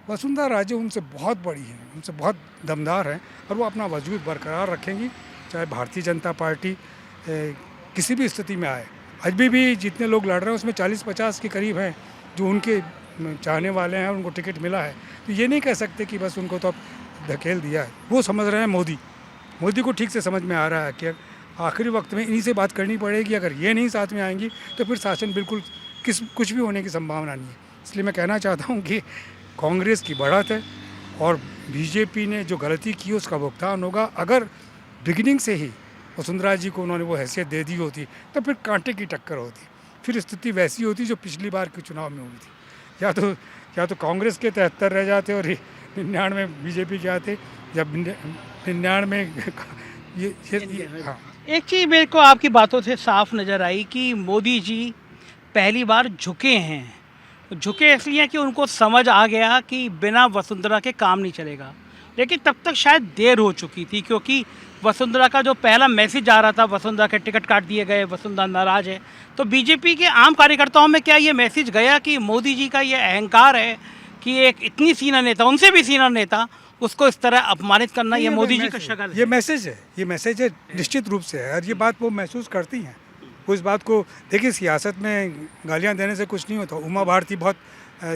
वसुंधरा राजे उनसे बहुत बड़ी हैं, उनसे बहुत दमदार हैं, और वो अपना वजूद बरकरार रखेंगी, चाहे भारतीय जनता पार्टी किसी भी स्थिति में आए। आज भी जितने लोग लड़ रहे हैं उसमें 40-50 के करीब हैं जो उनके चाहने वाले हैं, उनको टिकट मिला है। तो ये नहीं कह सकते कि बस उनको तो अब धकेल दिया है। वो समझ रहे हैं, मोदी को ठीक से समझ में आ रहा है कि आखिरी वक्त में इन्हीं से बात करनी पड़ेगी। अगर ये नहीं साथ में आएंगी तो फिर शासन बिल्कुल कुछ भी होने की संभावना नहीं है। इसलिए मैं कहना चाहता हूँ कि कांग्रेस की बढ़त है और बीजेपी ने जो गलती की उसका भुगतान होगा। अगर बिगिनिंग से ही वसुंधरा जी को उन्होंने वो हैसियत दे दी होती तो फिर कांटे की टक्कर होती, फिर स्थिति वैसी होती जो पिछली बार के चुनाव में हुई थी। या तो कांग्रेस के 73 रह जाते और 99 बीजेपी के आते, या 99 ये हाँ। एक चीज़ मेरे को आपकी बातों से साफ नज़र आई कि मोदी जी पहली बार झुके हैं। झुके इसलिए कि उनको समझ आ गया कि बिना वसुंधरा के काम नहीं चलेगा, लेकिन तब तक शायद देर हो चुकी थी, क्योंकि वसुंधरा का जो पहला मैसेज आ रहा था, वसुंधरा के टिकट काट दिए गए, वसुंधरा नाराज़ है, तो बीजेपी के आम कार्यकर्ताओं में क्या ये मैसेज गया कि मोदी जी का ये अहंकार है कि एक इतनी सीनियर नेता, उनसे भी सीनियर नेता, उसको इस तरह अपमानित करना, ये मोदी जी का शक्ल है? ये मैसेज है, निश्चित रूप से है, और ये बात वो महसूस करती हैं। वो इस बात को, देखिए सियासत में गालियां देने से कुछ नहीं होता। उमा भारती बहुत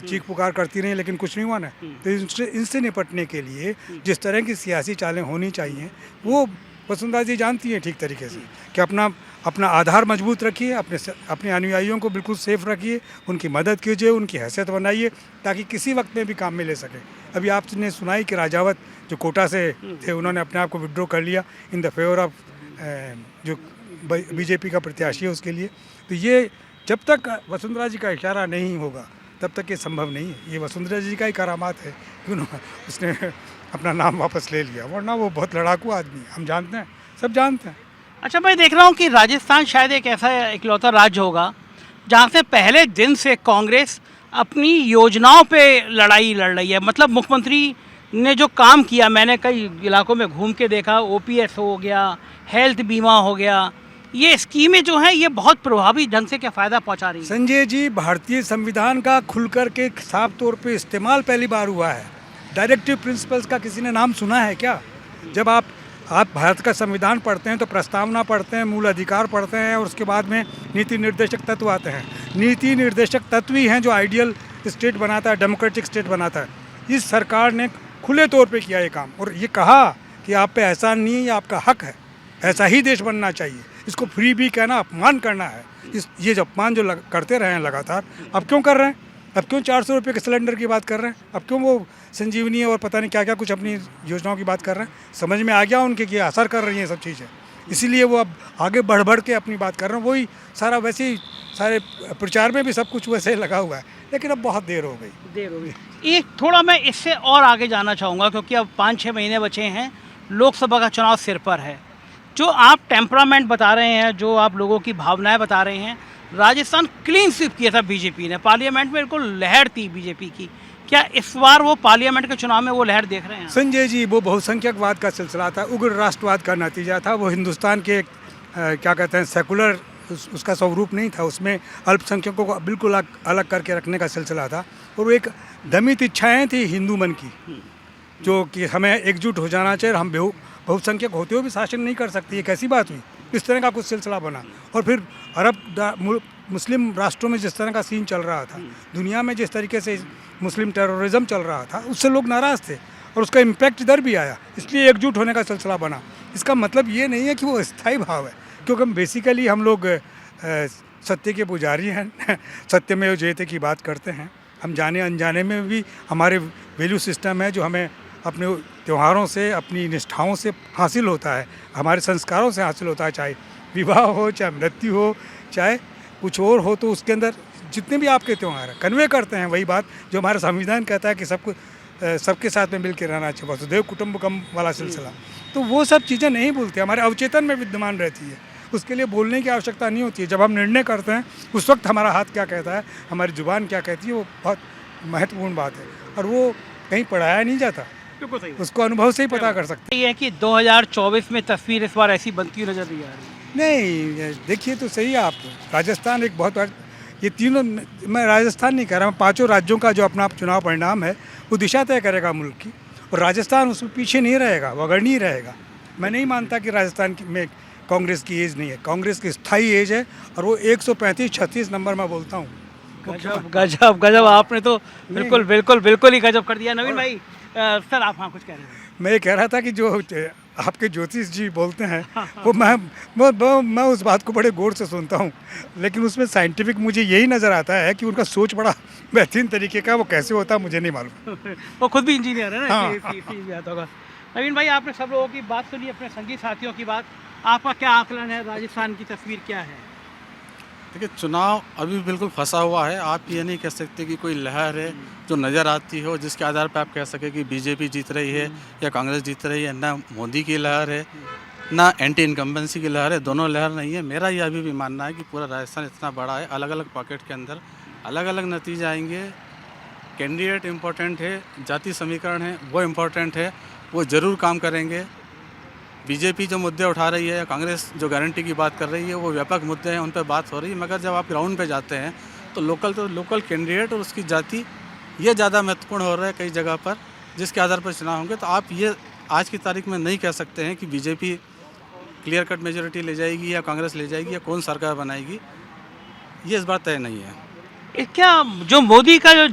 चीख पुकार करती रही, लेकिन कुछ नहीं हुआ ना। तो इनसे निपटने के लिए जिस तरह की सियासी चालें होनी चाहिए वो वसुंधरा जी जानती हैं ठीक तरीके से, कि अपना आधार मजबूत रखिए, अपने अनुयायियों को बिल्कुल सेफ रखिए, उनकी मदद कीजिए, उनकी हैसियत बनाइए, ताकि किसी वक्त में भी काम में ले सके। अभी आपने सुनाई कि राजावत जो कोटा से थे, उन्होंने अपने आप को विड्रॉ कर लिया इन द फेवर ऑफ जो बीजेपी का प्रत्याशी है उसके लिए। तो ये जब तक वसुंधरा जी का इशारा नहीं होगा तब तक ये संभव नहीं है। ये वसुंधरा जी का ही करामात है कि उसने अपना नाम वापस ले लिया, वरना वो बहुत लड़ाकू आदमी है, हम जानते हैं, सब जानते हैं। अच्छा, मैं देख रहा हूँ कि राजस्थान शायद एक ऐसा इकलौता राज्य होगा जहाँ से पहले दिन से कांग्रेस अपनी योजनाओं पे लड़ाई लड़ रही है। मतलब मुख्यमंत्री ने जो काम किया, मैंने कई इलाकों में घूम के देखा, OPS हो गया, हेल्थ बीमा हो गया, ये स्कीमें जो हैं ये बहुत प्रभावी ढंग से क्या फ़ायदा पहुंचा रही है? संजय जी, भारतीय संविधान का खुलकर के साफ तौर पे इस्तेमाल पहली बार हुआ है। डायरेक्टिव प्रिंसिपल्स का किसी ने नाम सुना है क्या? जब आप भारत का संविधान पढ़ते हैं तो प्रस्तावना पढ़ते हैं, मूल अधिकार पढ़ते हैं, और उसके बाद में नीति निर्देशक तत्व आते हैं। नीति निर्देशक तत्व ही हैं जो आइडियल स्टेट बनाता है, डेमोक्रेटिक स्टेट बनाता है। इस सरकार ने खुले तौर पे किया ये काम, और ये कहा कि आप पे एहसान नहीं है, ये आपका हक है, ऐसा ही देश बनना चाहिए। इसको फ्री भी कहना अपमान करना है। ये जो अपमान जो करते रहे हैं लगातार, अब क्यों कर रहे हैं? अब क्यों 400 रुपये के सिलेंडर की बात कर रहे हैं? अब क्यों वो संजीवनी और पता नहीं क्या क्या कुछ अपनी योजनाओं की बात कर रहे हैं? समझ में आ गया उनके कि असर कर रही हैं सब चीज़ें, इसीलिए वो अब आगे बढ़ के अपनी बात कर रहे हैं। वही सारा वैसे ही सारे प्रचार में भी सब कुछ वैसे ही लगा हुआ है, लेकिन अब बहुत देर हो गई। एक थोड़ा मैं इससे और आगे जाना चाहूँगा, क्योंकि अब 5-6 महीने बचे हैं, लोकसभा का चुनाव सिर पर है। जो आप टेम्परामेंट बता रहे हैं, जो आप लोगों की भावनाएं बता रहे हैं, राजस्थान क्लीन स्वीप किया था बीजेपी ने, पार्लियामेंट में बिल्कुल लहर थी बीजेपी की। क्या इस बार वो पार्लियामेंट के चुनाव में वो लहर देख रहे हैं? संजय जी, वो बहुसंख्यकवाद का सिलसिला था, उग्र राष्ट्रवाद का नतीजा था। वो हिंदुस्तान के क्या कहते हैं सेकुलर उसका स्वरूप नहीं था, उसमें अल्पसंख्यकों को बिल्कुल अलग करके रखने का सिलसिला था। और वो एक दमित इच्छाएँ थी हिंदू मन की, जो कि हमें एकजुट हो जाना चाहिए, हम बहुसंख्यक होते हुए भी शासन नहीं कर सकती। ये कैसी बात हुई? इस तरह का कुछ सिलसिला बना। और फिर अरब मुस्लिम राष्ट्रों में जिस तरह का सीन चल रहा था, दुनिया में जिस तरीके से मुस्लिम टेररिज्म चल रहा था, उससे लोग नाराज़ थे और उसका इम्पैक्ट इधर भी आया, इसलिए एकजुट होने का सिलसिला बना। इसका मतलब ये नहीं है कि वो स्थायी भाव है, क्योंकि बेसिकली हम लोग सत्य के पुजारी हैं, सत्यमेव जयते की बात करते हैं। हम जाने अनजाने में भी हमारे वैल्यू सिस्टम है जो हमें अपने त्योहारों से, अपनी निष्ठाओं से हासिल होता है, हमारे संस्कारों से हासिल होता है। चाहे विवाह हो, चाहे मृत्यु हो, चाहे कुछ और हो, तो उसके अंदर जितने भी आपके त्यौहार हैं कन्वे करते हैं वही बात जो हमारा संविधान कहता है कि सबके साथ में मिल के रहना चाहिए, वसुधैव कुटुंबकम वाला सिलसिला। तो वो सब चीज़ें नहीं भूलते, हमारे अवचेतन में विद्यमान रहती है। उसके लिए बोलने की आवश्यकता नहीं होती है। जब हम निर्णय करते हैं उस वक्त हमारा हाथ क्या कहता है, हमारी जुबान क्या कहती है, वो बहुत महत्वपूर्ण बात है और वो कहीं पढ़ाया नहीं जाता, बिल्कुल सही। उसको अनुभव से ही पता कर सकते ये है कि 2024 में तस्वीर इस बार ऐसी बनती हुई नजर नहीं आ रही। नहीं। देखिए तो सही है आप, राजस्थान एक बहुत बड़ा, ये तीनों, मैं राजस्थान नहीं कह रहा, मैं पांचों राज्यों का जो अपना चुनाव परिणाम है वो दिशा तय करेगा मुल्क की, और राजस्थान उसमें पीछे नहीं रहेगा, वो अग्रणी रहेगा। मैं नहीं मानता कि राजस्थान में कांग्रेस की एज नहीं है, कांग्रेस की स्थायी एज है और वो 135-36 नंबर मैं बोलता हूँ। गजब गजब गजब, आपने तो बिल्कुल बिल्कुल बिल्कुल ही गजब कर दिया। नवीन भाई, सर आप हाँ कुछ कह रहे हैं? मैं ये कह रहा था कि जो आपके ज्योतिष जी बोलते हैं वो मैं उस बात को बड़े गौर से सुनता हूँ, लेकिन उसमें साइंटिफिक मुझे यही नज़र आता है कि उनका सोच बड़ा बेहतरीन तरीके का, वो कैसे होता है मुझे नहीं मालूम। वो खुद भी इंजीनियर है ना, हाँ। इसी बात होगा। नवीन भाई, आपने सब लोगों की बात सुनी, अपने संगी साथियों की बात, आपका क्या आकलन है, राजस्थान की तस्वीर क्या है? देखिए, चुनाव अभी बिल्कुल फंसा हुआ है। आप ये नहीं कह सकते कि कोई लहर है जो नज़र आती हो जिसके आधार पर आप कह सके कि बीजेपी जीत रही है या कांग्रेस जीत रही है। ना मोदी की लहर है, ना एंटी इनकम्बेंसी की लहर है, दोनों लहर नहीं है। मेरा ये अभी भी मानना है कि पूरा राजस्थान इतना बड़ा है, अलग अलग पॉकेट के अंदर अलग अलग नतीजे आएंगे। कैंडिडेट इम्पोर्टेंट है, जाति समीकरण है वो इम्पोर्टेंट है, वो ज़रूर काम करेंगे। बीजेपी जो मुद्दे उठा रही है, कांग्रेस जो गारंटी की बात कर रही है, वो व्यापक मुद्दे हैं, उन पर बात हो रही है। मगर जब आप ग्राउंड पे जाते हैं तो लोकल कैंडिडेट और उसकी जाति ये ज़्यादा महत्वपूर्ण हो रहा है कई जगह पर, जिसके आधार पर चुनाव होंगे। तो आप ये आज की तारीख में नहीं कह सकते हैं कि बीजेपी क्लियर कट मेजोरिटी ले जाएगी या कांग्रेस ले जाएगी या कौन सरकार बनाएगी, ये इस बार तय नहीं है। क्या जो मोदी का जो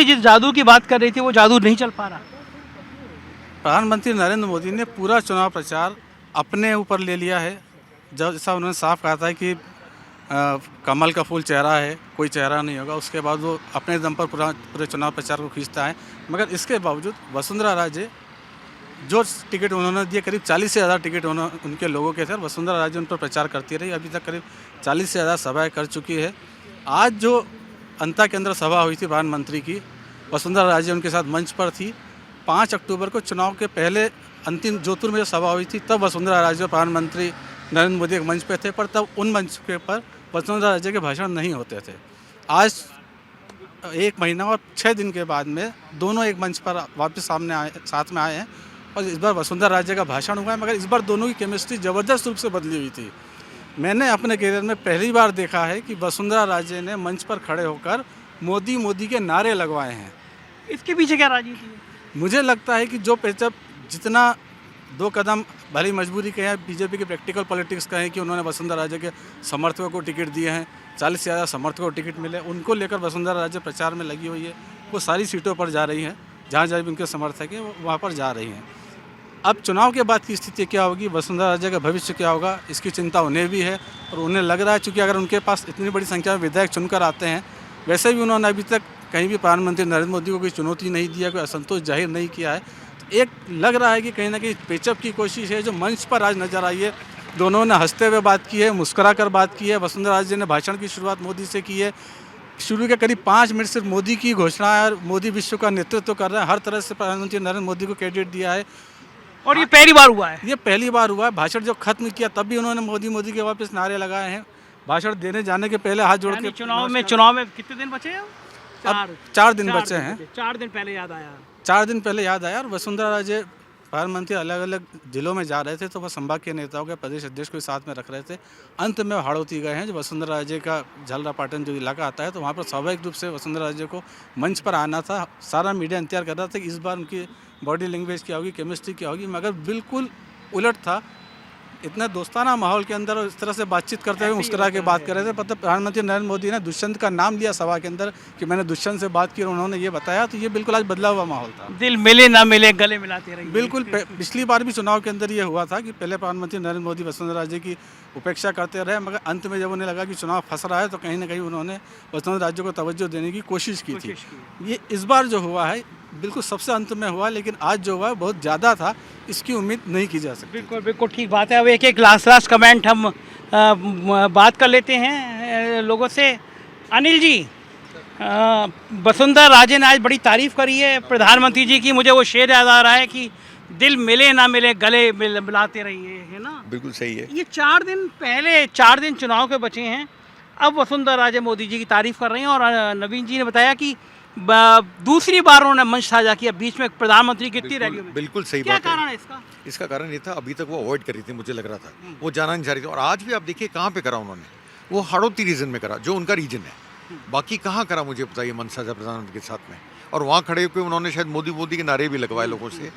जिस जादू की बात कर रही थी वो जादू नहीं चल पा रहा? प्रधानमंत्री नरेंद्र मोदी ने पूरा चुनाव प्रचार अपने ऊपर ले लिया है। जैसा उन्होंने साफ कहा था कि कमल का फूल चेहरा है, कोई चेहरा नहीं होगा, उसके बाद वो अपने दम पर पूरे चुनाव प्रचार को खींचता है। मगर इसके बावजूद वसुंधरा राजे जो टिकट उन्होंने दिए, करीब 40 से ज़्यादा टिकट उनके लोगों के थे, वसुंधरा राजे उन पर प्रचार करती रही। अभी तक करीब 40 से ज़्यादा सभाएँ कर चुकी है। आज जो अंता केंद्र सभा हुई थी प्रधानमंत्री की, वसुंधरा राजे उनके साथ मंच पर थी। 5 अक्टूबर को चुनाव के पहले अंतिम जोधपुर में जो सभा हुई थी, तब वसुंधरा राजे और प्रधानमंत्री नरेंद्र मोदी एक मंच पे थे, पर तब उन मंच के पर वसुंधरा राजे के भाषण नहीं होते थे। आज 1 महीना और 6 दिन के बाद में दोनों एक मंच पर वापस साथ में आए हैं और इस बार वसुंधरा राजे का भाषण हुआ है। मगर इस बार दोनों की केमिस्ट्री ज़बरदस्त रूप से बदली हुई थी। मैंने अपने करियर में पहली बार देखा है कि वसुंधरा राजे ने मंच पर खड़े होकर मोदी मोदी के नारे लगवाए हैं। इसके पीछे क्या राजनीति है? मुझे लगता है कि जो पेचअप जितना 2 कदम भली मजबूरी के हैं, बीजेपी के प्रैक्टिकल पॉलिटिक्स का है कि उन्होंने वसुंधरा राजे के समर्थकों को टिकट दिए हैं, 40 से ज़्यादा समर्थकों को टिकट मिले, उनको लेकर वसुंधरा राजे प्रचार में लगी हुई है। वो सारी सीटों पर जा रही हैं, जहाँ जहाँ भी उनके समर्थक हैं वो वहाँ पर जा रही हैं। अब चुनाव के बाद की स्थिति क्या होगी, वसुंधरा राजे का भविष्य क्या होगा, इसकी चिंता उन्हें भी है। और उन्हें लग रहा है चूँकि अगर उनके पास इतनी बड़ी संख्या में विधायक चुनकर आते हैं, वैसे भी उन्होंने अभी तक कहीं भी प्रधानमंत्री नरेंद्र मोदी को कोई चुनौती नहीं दिया, कोई असंतोष जाहिर नहीं किया है, तो एक लग रहा है कि कहीं ना कहीं पेचअप की कोशिश है जो मंच पर आज नजर आई है। दोनों ने हंसते हुए बात की है, मुस्कुरा कर बात की है। वसुंधरा राजे ने भाषण की शुरुआत मोदी से की है। शुरू के करीब 5 मिनट सिर्फ मोदी की घोषणा है और मोदी विश्व का नेतृत्व कर रहे हैं। हर तरह से प्रधानमंत्री नरेंद्र मोदी को क्रेडिट दिया है और ये पहली बार हुआ है। ये पहली बार हुआ है। भाषण जब खत्म किया तब भी उन्होंने मोदी मोदी के वापस नारे लगाए हैं। भाषण देने जाने के पहले हाथ जोड़ के चुनाव में कितने दिन बचे हैं? अब 4 दिन बचे हैं। 4 दिन पहले याद आया। 4 दिन पहले याद आया। और वसुंधरा राजे प्रधानमंत्री अलग अलग जिलों में जा रहे थे तो वह संभाग के नेताओं के प्रदेश अध्यक्ष को साथ में रख रहे थे। अंत में हाड़ौती गए हैं। जो वसुंधरा राजे का झलरापाटन जो इलाका आता है तो वहाँ पर स्वाभाविक रूप से वसुंधरा राजे को मंच पर आना था। सारा मीडिया इंतजार कर रहा था कि इस बार उनकी बॉडी लैंग्वेज क्या होगी, केमिस्ट्री क्या होगी, मगर बिल्कुल उलट था। इतने दोस्ताना माहौल के अंदर और इस तरह से बातचीत करते हुए मुस्कुरा के बात कर रहे थे। मतलब प्रधानमंत्री नरेंद्र मोदी ने दुष्यंत का नाम लिया सभा के अंदर कि मैंने दुष्यंत से बात की और उन्होंने ये बताया। तो ये बिल्कुल आज बदला हुआ माहौल था। दिल मिले ना मिले गले मिलाते रहिए। बिल्कुल पिछली बार भी चुनाव के अंदर ये हुआ था कि पहले प्रधानमंत्री नरेंद्र मोदी वसुंधरा राजे की उपेक्षा करते रहे, मगर अंत में जब उन्हें लगा कि चुनाव फंस रहा है तो कहीं ना कहीं उन्होंने वसुंधरा राजे को तवज्जो देने की कोशिश की थी। ये इस बार जो हुआ है बिल्कुल सबसे अंत में हुआ, लेकिन आज जो हुआ है बहुत ज़्यादा था, इसकी उम्मीद नहीं की जा सकती। बिल्कुल बिल्कुल ठीक बात है। अब एक एक लास्ट कमेंट हम बात कर लेते हैं लोगों से। अनिल जी, वसुंधरा राजे ने आज बड़ी तारीफ करी है प्रधानमंत्री जी की। मुझे वो शेर याद आ रहा है कि दिल मिले ना मिले गले मिलाते रहिए, है ना? बिल्कुल सही है। ये 4 दिन पहले, 4 दिन चुनाव के बचे हैं, अब वसुंधरा राजे मोदी जी की तारीफ कर रही हैं। और नवीन जी ने बताया कि दूसरी बार उन्होंने मंच साझा किया, बीच में प्रधानमंत्री कितनी रैलियों में। बिल्कुल सही क्या बात कारण है। है इसका? इसका कारण ये था, अभी तक वो अवॉइड कर रही थी, मुझे लग रहा था वो जाना नहीं चाह रही थी। और आज भी आप देखिए कहाँ पे करा उन्होंने, वो हाड़ौती रीजन में करा, जो उनका रीजन है। बाकी कहाँ करा मुझे बताइए मंच साझा प्रधानमंत्री के साथ में। और वहाँ खड़े होकर उन्होंने शायद मोदी मोदी के नारे भी लगवाए लोगों से।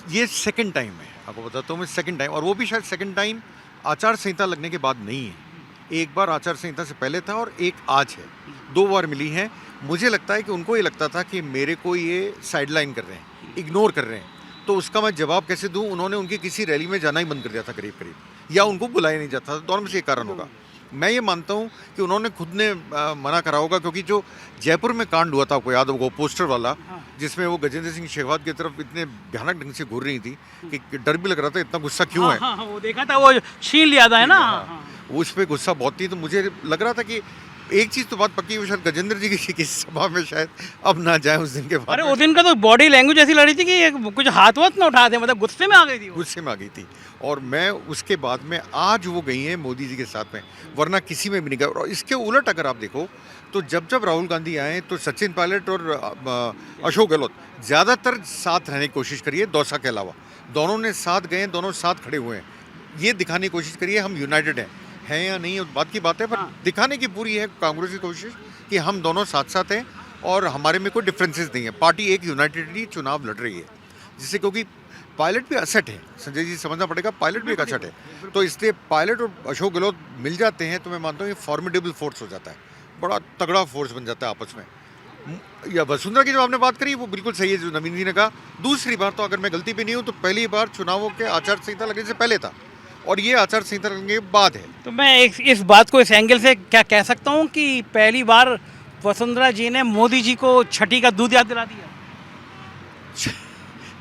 ये सेकंड टाइम है, आपको बताता हूँ मैं, सेकंड टाइम। और वो भी शायद सेकंड टाइम आचार संहिता लगने के बाद नहीं है। एक बार आचार संहिता से पहले था और एक आज है, 2 बार मिली है। मुझे लगता है कि उनको ये लगता था कि मेरे को ये साइडलाइन कर रहे हैं, इग्नोर कर रहे हैं, तो उसका मैं जवाब कैसे दूं। उन्होंने उनकी किसी रैली में जाना ही बंद कर दिया था करीब करीब, या उनको बुलाया नहीं जाता था। दोनों में से एक कारण होगा। मैं ये मानता हूँ कि उन्होंने खुद ने मना करा होगा, क्योंकि जो जयपुर में कांड हुआ था, आपको याद होगा, पोस्टर वाला, जिसमें वो गजेंद्र सिंह शेखावत की तरफ इतने भयानक ढंग से घूर रही थी कि डर भी लग रहा था, इतना गुस्सा क्यों है। हाँ, वो देखा था, वो छीन लिया था, है ना? हाँ। उस पर गुस्सा बहुत थी। तो मुझे लग रहा था कि एक चीज़ तो बात पक्की है, शायद गजेंद्र जी की किसी सभा में शायद अब ना जाए उस दिन के बाद। अरे उस दिन का तो बॉडी लैंग्वेज ऐसी लग रही थी कि कुछ हाथ वाथ ना उठा दे, मतलब गुस्से में आ गई थी वो। गुस्से में आ गई थी। और मैं उसके बाद में आज वो गई हैं मोदी जी के साथ में, वरना किसी में भी नहीं गए। और इसके उलट अगर आप देखो तो जब राहुल गांधी आए तो सचिन पायलट और अशोक गहलोत ज़्यादातर साथ रहने की कोशिश करिए, दौसा के अलावा। दोनों ने साथ गए, दोनों साथ खड़े हुए हैं, ये दिखाने की कोशिश करिए हम यूनाइटेड हैं या नहीं, बात की बात है, पर दिखाने की पूरी है कांग्रेस की कोशिश कि हम दोनों साथ साथ हैं और हमारे में कोई डिफरेंसेस नहीं है। पार्टी एक यूनाइटेडली चुनाव लड़ रही है, जिससे क्योंकि पायलट भी असट है, संजय जी समझना पड़ेगा, पायलट भी एक असट है। तो इसलिए पायलट और अशोक गहलोत मिल जाते हैं तो मैं मानता हूँ ये फॉर्मिडेबल फोर्स हो जाता है, बड़ा तगड़ा फोर्स बन जाता है आपस में। या वसुंधरा की जो आपने बात करी वो बिल्कुल सही है, जो नवीन जी ने कहा। दूसरी बार तो अगर मैं गलती पे नहीं हूँ तो पहली बार चुनावों के आचार संहिता लगने से पहले था, और ये आचार संहिता लगने के बाद है। तो मैं इस बात को इस एंगल से क्या कह सकता हूँ कि पहली बार वसुंधरा जी ने मोदी जी को छठी का दूध याद दिला दिया।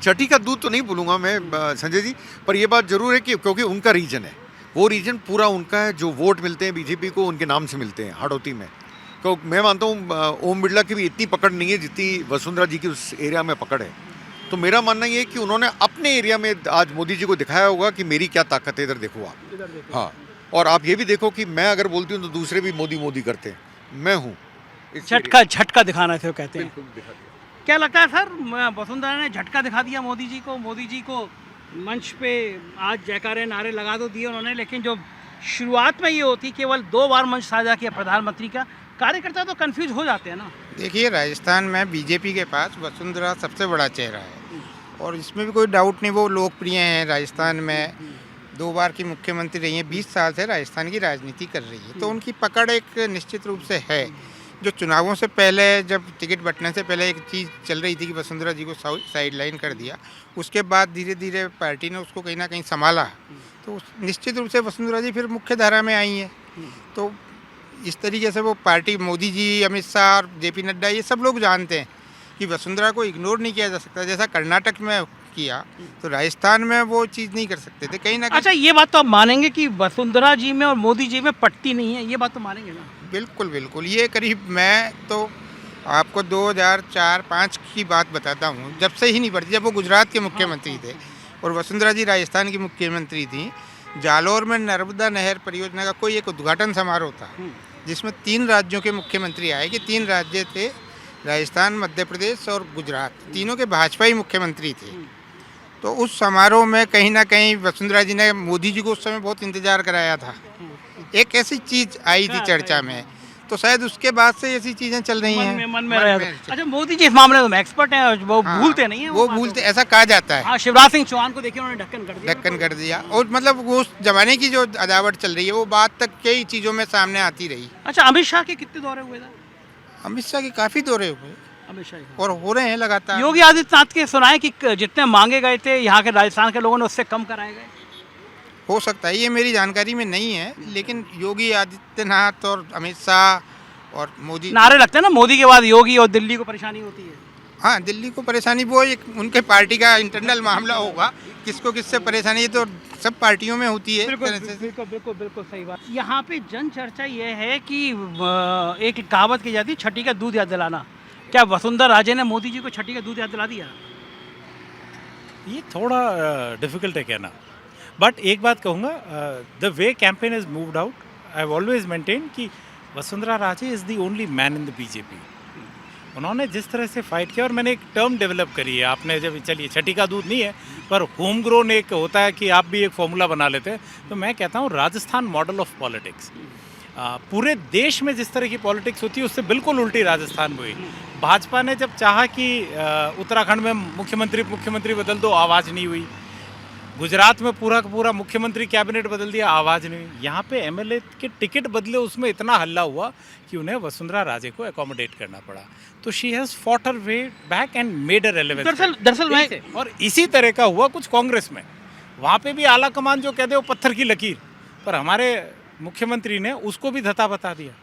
छठी का दूध तो नहीं बोलूँगा मैं संजय जी, पर यह बात जरूर है कि क्योंकि उनका रीजन है, वो रीजन पूरा उनका है। जो वोट मिलते हैं बीजेपी को उनके नाम से मिलते हैं हाड़ौती में। तो मैं मानता हूँ ओम बिरला की भी इतनी पकड़ नहीं है जितनी वसुंधरा जी की उस एरिया में पकड़ है। तो मेरा मानना ये है कि उन्होंने अपने एरिया में आज मोदी जी को दिखाया होगा कि मेरी क्या ताकत है, इधर देखो आप। हाँ, और आप ये भी देखो कि मैं अगर बोलती हूँ तो दूसरे भी मोदी मोदी करते हैं, मैं हूँ। झटका दिखाना इसे कहते हैं। क्या लगता है सर, वसुंधरा ने झटका दिखा दिया मोदी जी को मंच पे आज जयकारे नारे लगा तो दिए उन्होंने, लेकिन जो शुरुआत में ये होती केवल 2 बार मंच साझा किया प्रधानमंत्री का, कार्यकर्ता तो कंफ्यूज हो जाते हैं ना। देखिए, राजस्थान में बीजेपी के पास वसुंधरा सबसे बड़ा चेहरा है और इसमें भी कोई डाउट नहीं, वो लोकप्रिय हैं। राजस्थान में 2 बार की मुख्यमंत्री रही हैं, 20 साल से राजस्थान की राजनीति कर रही है, तो उनकी पकड़ एक निश्चित रूप से है। जो चुनावों से पहले, जब टिकट बंटने से पहले एक चीज़ चल रही थी कि वसुंधरा जी को साइड लाइन कर दिया, उसके बाद धीरे धीरे पार्टी ने उसको कहीं ना कहीं संभाला, तो निश्चित रूप से वसुंधरा जी फिर मुख्य धारा में आई हैं। तो इस तरीके से वो पार्टी, मोदी जी, अमित शाह और जेपी नड्डा, ये सब लोग जानते हैं कि वसुंधरा को इग्नोर नहीं किया जा सकता। जैसा कर्नाटक में किया तो राजस्थान में वो चीज़ नहीं कर सकते थे कहीं ना कहीं। अच्छा, ये बात तो आप मानेंगे कि वसुंधरा जी में और मोदी जी में पटती नहीं है, ये बात तो मानेंगे ना? बिल्कुल बिल्कुल। ये करीब, मैं तो आपको 2004-05 की बात बताता हूँ, जब से ही नहीं पड़ती। जब वो गुजरात के मुख्यमंत्री थे और वसुंधरा जी राजस्थान की मुख्यमंत्री थी, जालौर में नर्मदा नहर परियोजना का कोई एक उद्घाटन समारोह था जिसमें 3 राज्यों के मुख्यमंत्री आए, कि 3 राज्य थे, राजस्थान, मध्य प्रदेश और गुजरात, तीनों के भाजपा ही मुख्यमंत्री थे। तो उस समारोह में कहीं ना कहीं वसुंधरा जी ने मोदी जी को उस समय बहुत इंतजार कराया था। एक ऐसी चीज़ आई थी चर्चा में, तो शायद उसके बाद से ऐसी चीज़ें चल रही हैं मन में रहा। अच्छा, मोदी जी इस मामले में एक्सपर्ट हैं, वो भूलते नहीं है, वो भूलते, ऐसा कहा जाता है। हाँ, शिवराज सिंह चौहान को देखिए, उन्होंने ढक्कन कर दिया। और मतलब वो उस जमाने की जो अदावट चल रही है वो बात तक कई चीज़ों में सामने आती रही। अच्छा, अमित शाह के कितने दौरे हुए थे? अमित शाह के काफ़ी दौरे हुए, अमित शाह और हो रहे हैं लगातार। योगी आदित्यनाथ के सुना है कि जितने मांगे गए थे यहाँ के राजस्थान के लोगों ने, उससे कम कराए गए। हो सकता है, ये मेरी जानकारी में नहीं है, लेकिन योगी आदित्यनाथ और अमित शाह और मोदी, नारे लगते हैं ना, मोदी के बाद योगी, और दिल्ली को परेशानी होती है। हाँ, दिल्ली को परेशानी वो एक उनके पार्टी का इंटरनल मामला होगा, किसको किससे परेशानी, ये तो सब पार्टियों में होती है। बिल्कुल बिल्कुल बिल्कुल बिल्कुल सही बात। यहाँ पे जन चर्चा ये है कि एक कहावत की जाती है, छठी का दूध याद दिलाना। क्या वसुंधरा राजे ने मोदी जी को छठी का दूध याद दिला दिया? ये थोड़ा डिफिकल्ट है कहना, बट एक बात कहूँगा, the way campaign is moved out, I have always maintain कि Vasundhara Raje is the only man in the BJP. उन्होंने जिस तरह से फाइट किया, और मैंने एक टर्म डेवलप करी है, आपने जब, चलिए छठी का दूध नहीं है पर होम ग्रोन एक होता है कि आप भी एक फॉर्मूला बना लेते हैं, तो मैं कहता हूँ राजस्थान मॉडल ऑफ पॉलिटिक्स। पूरे देश में जिस तरह की पॉलिटिक्स होती है उससे बिल्कुल उल्टी राजस्थान में हुई। भाजपा ने जब चाहा कि उत्तराखंड में मुख्यमंत्री बदल दो, आवाज़ नहीं हुई। गुजरात में पूरा का पूरा मुख्यमंत्री कैबिनेट बदल दिया, आवाज़ नहीं हुई। यहाँ पे एमएलए के टिकट बदले, उसमें इतना हल्ला हुआ कि उन्हें वसुंधरा राजे को अकोमोडेट करना पड़ा। तो she has fought her way back and made her relevant. दरअसल मैं, और इसी तरह का हुआ कुछ कांग्रेस में, वहाँ पे भी आला कमान जो कहते हैं वो पत्थर की लकीर, पर हमारे मुख्यमंत्री ने उसको भी धता बता दिया।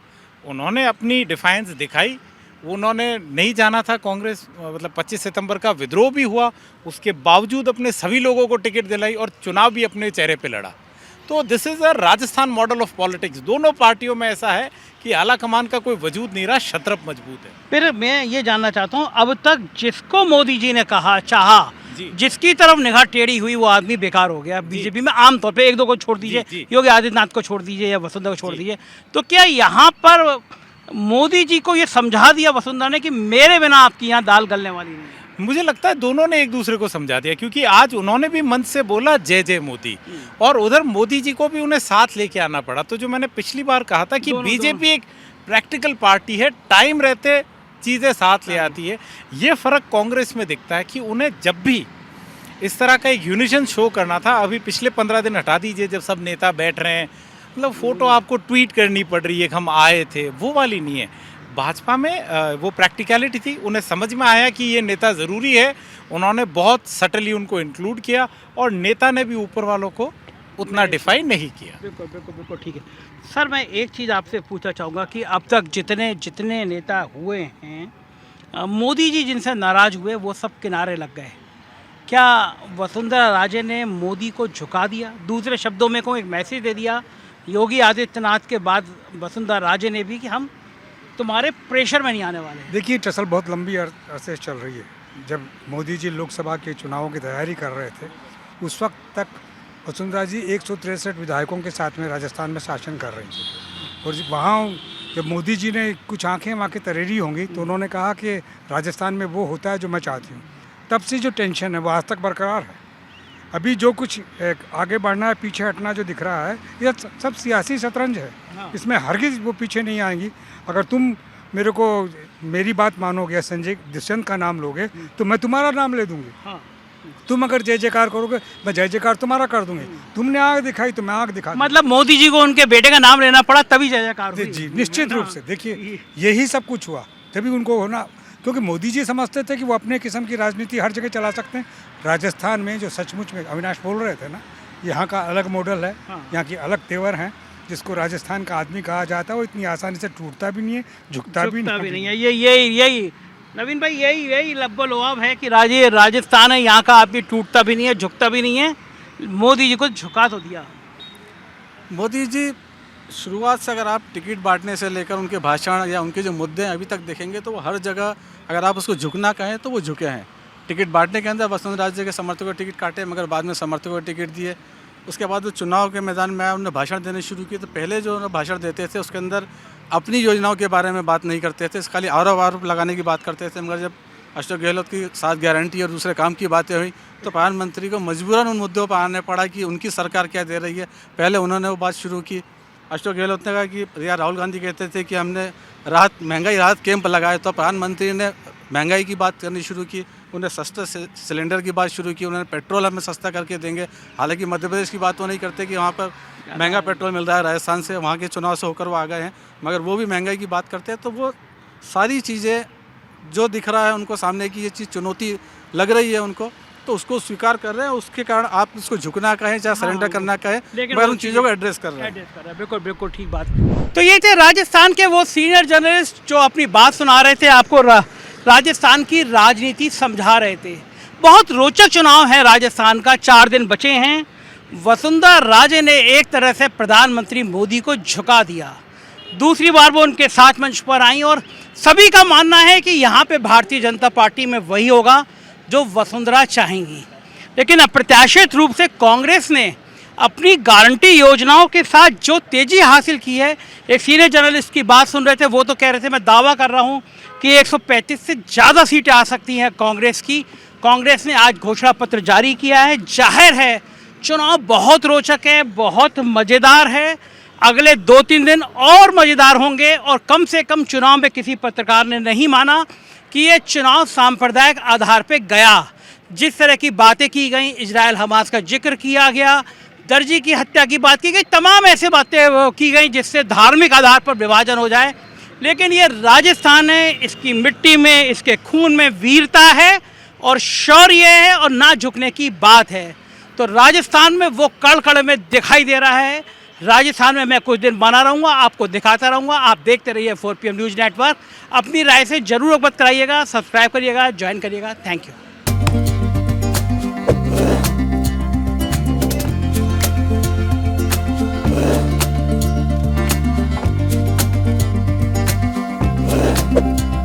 उन्होंने अपनी डिफाइंस दिखाई, उन्होंने नहीं जाना था कांग्रेस, मतलब 25 सितंबर का विद्रोह भी हुआ, उसके बावजूद अपने सभी लोगों को टिकट दिलाई और चुनाव भी अपने चेहरे पे लड़ा। तो this is a Rajasthan model of politics. दोनों पार्टियों में ऐसा है कि आला कमान का कोई वजूद नहीं रहा, शत्रप मजबूत है। फिर मैं ये जानना चाहता हूँ, अब तक जिसको मोदी जी ने चाहा, जिसकी तरफ निगाह टेढ़ी हुई, वो आदमी बेकार हो गया बीजेपी में। आमतौर पे एक दो को छोड़ दीजिए, योगी आदित्यनाथ को छोड़ दीजिए या वसुंधरा को छोड़ दीजिए, तो क्या यहाँ पर मोदी जी को ये समझा दिया वसुंधरा ने कि मेरे बिना आपकी यहाँ दाल गलने वाली नहीं? मुझे लगता है दोनों ने एक दूसरे को समझा दिया, क्योंकि आज उन्होंने भी मंच से बोला जय जय मोदी, और उधर मोदी जी को भी उन्हें साथ लेके आना पड़ा। तो जो मैंने पिछली बार कहा था कि बीजेपी एक प्रैक्टिकल पार्टी है, टाइम रहते चीज़ें साथ ले आती है, ये फ़र्क कांग्रेस में दिखता है कि उन्हें जब भी इस तरह का एक यूनिशन शो करना था, अभी पिछले 15 दिन हटा दीजिए, जब सब नेता बैठ रहे हैं, मतलब फ़ोटो आपको ट्वीट करनी पड़ रही है कि हम आए थे, वो वाली नहीं है। भाजपा में वो प्रैक्टिकलिटी थी, उन्हें समझ में आया कि ये नेता ज़रूरी है, उन्होंने बहुत सटली उनको इंक्लूड किया, और नेता ने भी ऊपर वालों को उतना डिफाइन नहीं किया। बिल्कुल बिल्कुल बिल्कुल ठीक है। सर, मैं एक चीज़ आपसे पूछना चाहूँगा कि अब तक जितने नेता हुए हैं, मोदी जी जिनसे नाराज़ हुए वो सब किनारे लग गए। क्या वसुंधरा राजे ने मोदी को झुका दिया? दूसरे शब्दों में कहूँ, एक मैसेज दे दिया योगी आदित्यनाथ के बाद वसुंधरा राजे ने भी कि हम तुम्हारे प्रेशर में नहीं आने वाले? देखिए, टसल बहुत लंबी अरसे से चल रही है। जब मोदी जी लोकसभा के चुनावों की तैयारी कर रहे थे, उस वक्त तक वसुंधरा जी 163 विधायकों के साथ में राजस्थान में शासन कर रही थी, और वहाँ जब मोदी जी ने कुछ आंखें वाँखें तरेरी होंगी तो उन्होंने कहा कि राजस्थान में वो होता है जो मैं चाहती हूँ। तब से जो टेंशन है वो आज तक बरकरार है। अभी जो कुछ आगे बढ़ना है, पीछे हटना जो दिख रहा है, यह सब सियासी शतरंज है। इसमें हरगिज़ वो पीछे नहीं आएंगी। अगर तुम मेरी बात मानोगे, संजय दुष्यंत का नाम लोगे, तो मैं तुम्हारा नाम ले दूंगी। तुम अगर जय जयकार करोगे, मैं जय जयकार तुम्हारा कर दूंगी। तुमने आग दिखाई तो मैं आग दिखा। मतलब मोदी जी को उनके बेटे का नाम लेना पड़ा तभी जय जयकार हुई? जी, निश्चित रूप से। देखिए, यही सब कुछ हुआ तभी उनको होना, क्योंकि मोदी जी समझते थे कि वो अपने किस्म की राजनीति हर जगह चला सकते हैं। राजस्थान में जो सचमुच में अविनाश बोल रहे थे ना, यहाँ का अलग मॉडल है, यहाँ की अलग तेवर हैं, जिसको राजस्थान का आदमी कहा जाता है। वो इतनी आसानी से टूटता भी नहीं है, झुकता भी नहीं है। यही नवीन भाई, यही लब्बो लुआब है कि राजस्थान है, यहाँ का आदमी टूटता भी नहीं है, झुकता भी नहीं है। मोदी जी को झुका तो दिया। मोदी जी शुरुआत से अगर आप टिकट बांटने से लेकर उनके भाषण या उनके जो मुद्दे हैं अभी तक देखेंगे, तो वो हर जगह, अगर आप उसको झुकना कहें तो वो झुके हैं। टिकट बांटने के अंदर वसुंधरा राजे के समर्थकों को टिकट काटे, मगर बाद में समर्थकों को टिकट दिए। उसके बाद वो चुनाव के मैदान में आए, उन्होंने भाषण देने शुरू किए। तो पहले जो भाषण देते थे उसके अंदर अपनी योजनाओं के बारे में बात नहीं करते थे, खाली आरोप लगाने की बात करते थे। मगर जब अशोक गहलोत की 7 गारंटी और दूसरे काम की बातें हुई, तो प्रधानमंत्री को मजबूरन उन मुद्दों पर आने पड़ा कि उनकी सरकार क्या दे रही है। पहले उन्होंने वो बात शुरू की। अशोक गहलोत ने कहा कि या राहुल गांधी कहते थे कि हमने महंगाई राहत कैंप लगाए, तो प्रधानमंत्री ने महंगाई की बात करनी शुरू की, उन्हें सस्ते सिलेंडर की बात शुरू की, उन्होंने पेट्रोल हमें सस्ता करके देंगे। हालांकि मध्य प्रदेश की बात वो नहीं करते कि वहाँ पर महंगा पेट्रोल मिल रहा है, राजस्थान से वहाँ के चुनाव से होकर वो आ गए हैं, मगर वो भी महंगाई की बात करते हैं। तो वो सारी चीज़ें जो दिख रहा है उनको सामने की, ये चीज़ चुनौती लग रही है उनको, तो उसको स्वीकार कर रहे हैं। उसके कारण आप इसको झुकना कहें चाहे सरेंडर करना कहें, मगर उन चीज़ों को एड्रेस कर रहे हैं। बिल्कुल बिल्कुल ठीक बात। तो ये थे राजस्थान के वो सीनियर जर्नलिस्ट जो अपनी बात सुना रहे थे आपको राजस्थान की राजनीति समझा रहे थे। बहुत रोचक चुनाव है राजस्थान का, 4 दिन बचे हैं। वसुंधरा राजे ने एक तरह से प्रधानमंत्री मोदी को झुका दिया। दूसरी बार वो उनके साथ मंच पर आई और सभी का मानना है कि यहाँ पे भारतीय जनता पार्टी में वही होगा जो वसुंधरा चाहेंगी। लेकिन अप्रत्याशित रूप से कांग्रेस ने अपनी गारंटी योजनाओं के साथ जो तेजी हासिल की है, एक सीनियर जर्नलिस्ट की बात सुन रहे थे, वो तो कह रहे थे मैं दावा कर रहा हूँ कि 135 से ज़्यादा सीटें आ सकती हैं कांग्रेस की। कांग्रेस ने आज घोषणा पत्र जारी किया है। जाहिर है चुनाव बहुत रोचक है, बहुत मज़ेदार है। अगले 2-3 दिन और मज़ेदार होंगे और कम से कम चुनाव में किसी पत्रकार ने नहीं माना कि ये चुनाव सांप्रदायिक आधार पर गया। जिस तरह की बातें की गई, इजराइल हमास का जिक्र किया गया, दर्जी की हत्या की बात की गई, तमाम ऐसे बातें की गई जिससे धार्मिक आधार पर विभाजन हो जाए। लेकिन ये राजस्थान है, इसकी मिट्टी में, इसके खून में वीरता है और शौर्य है और ना झुकने की बात है। तो राजस्थान में वो कड़ में दिखाई दे रहा है। राजस्थान में मैं कुछ दिन बना रहूँगा, आपको दिखाता रहूँगा। आप देखते रहिए 4PM न्यूज़ नेटवर्क। अपनी राय से ज़रूर अवगत कराइएगा, सब्सक्राइब करिएगा, ज्वाइन करिएगा। Thank you. Thank you.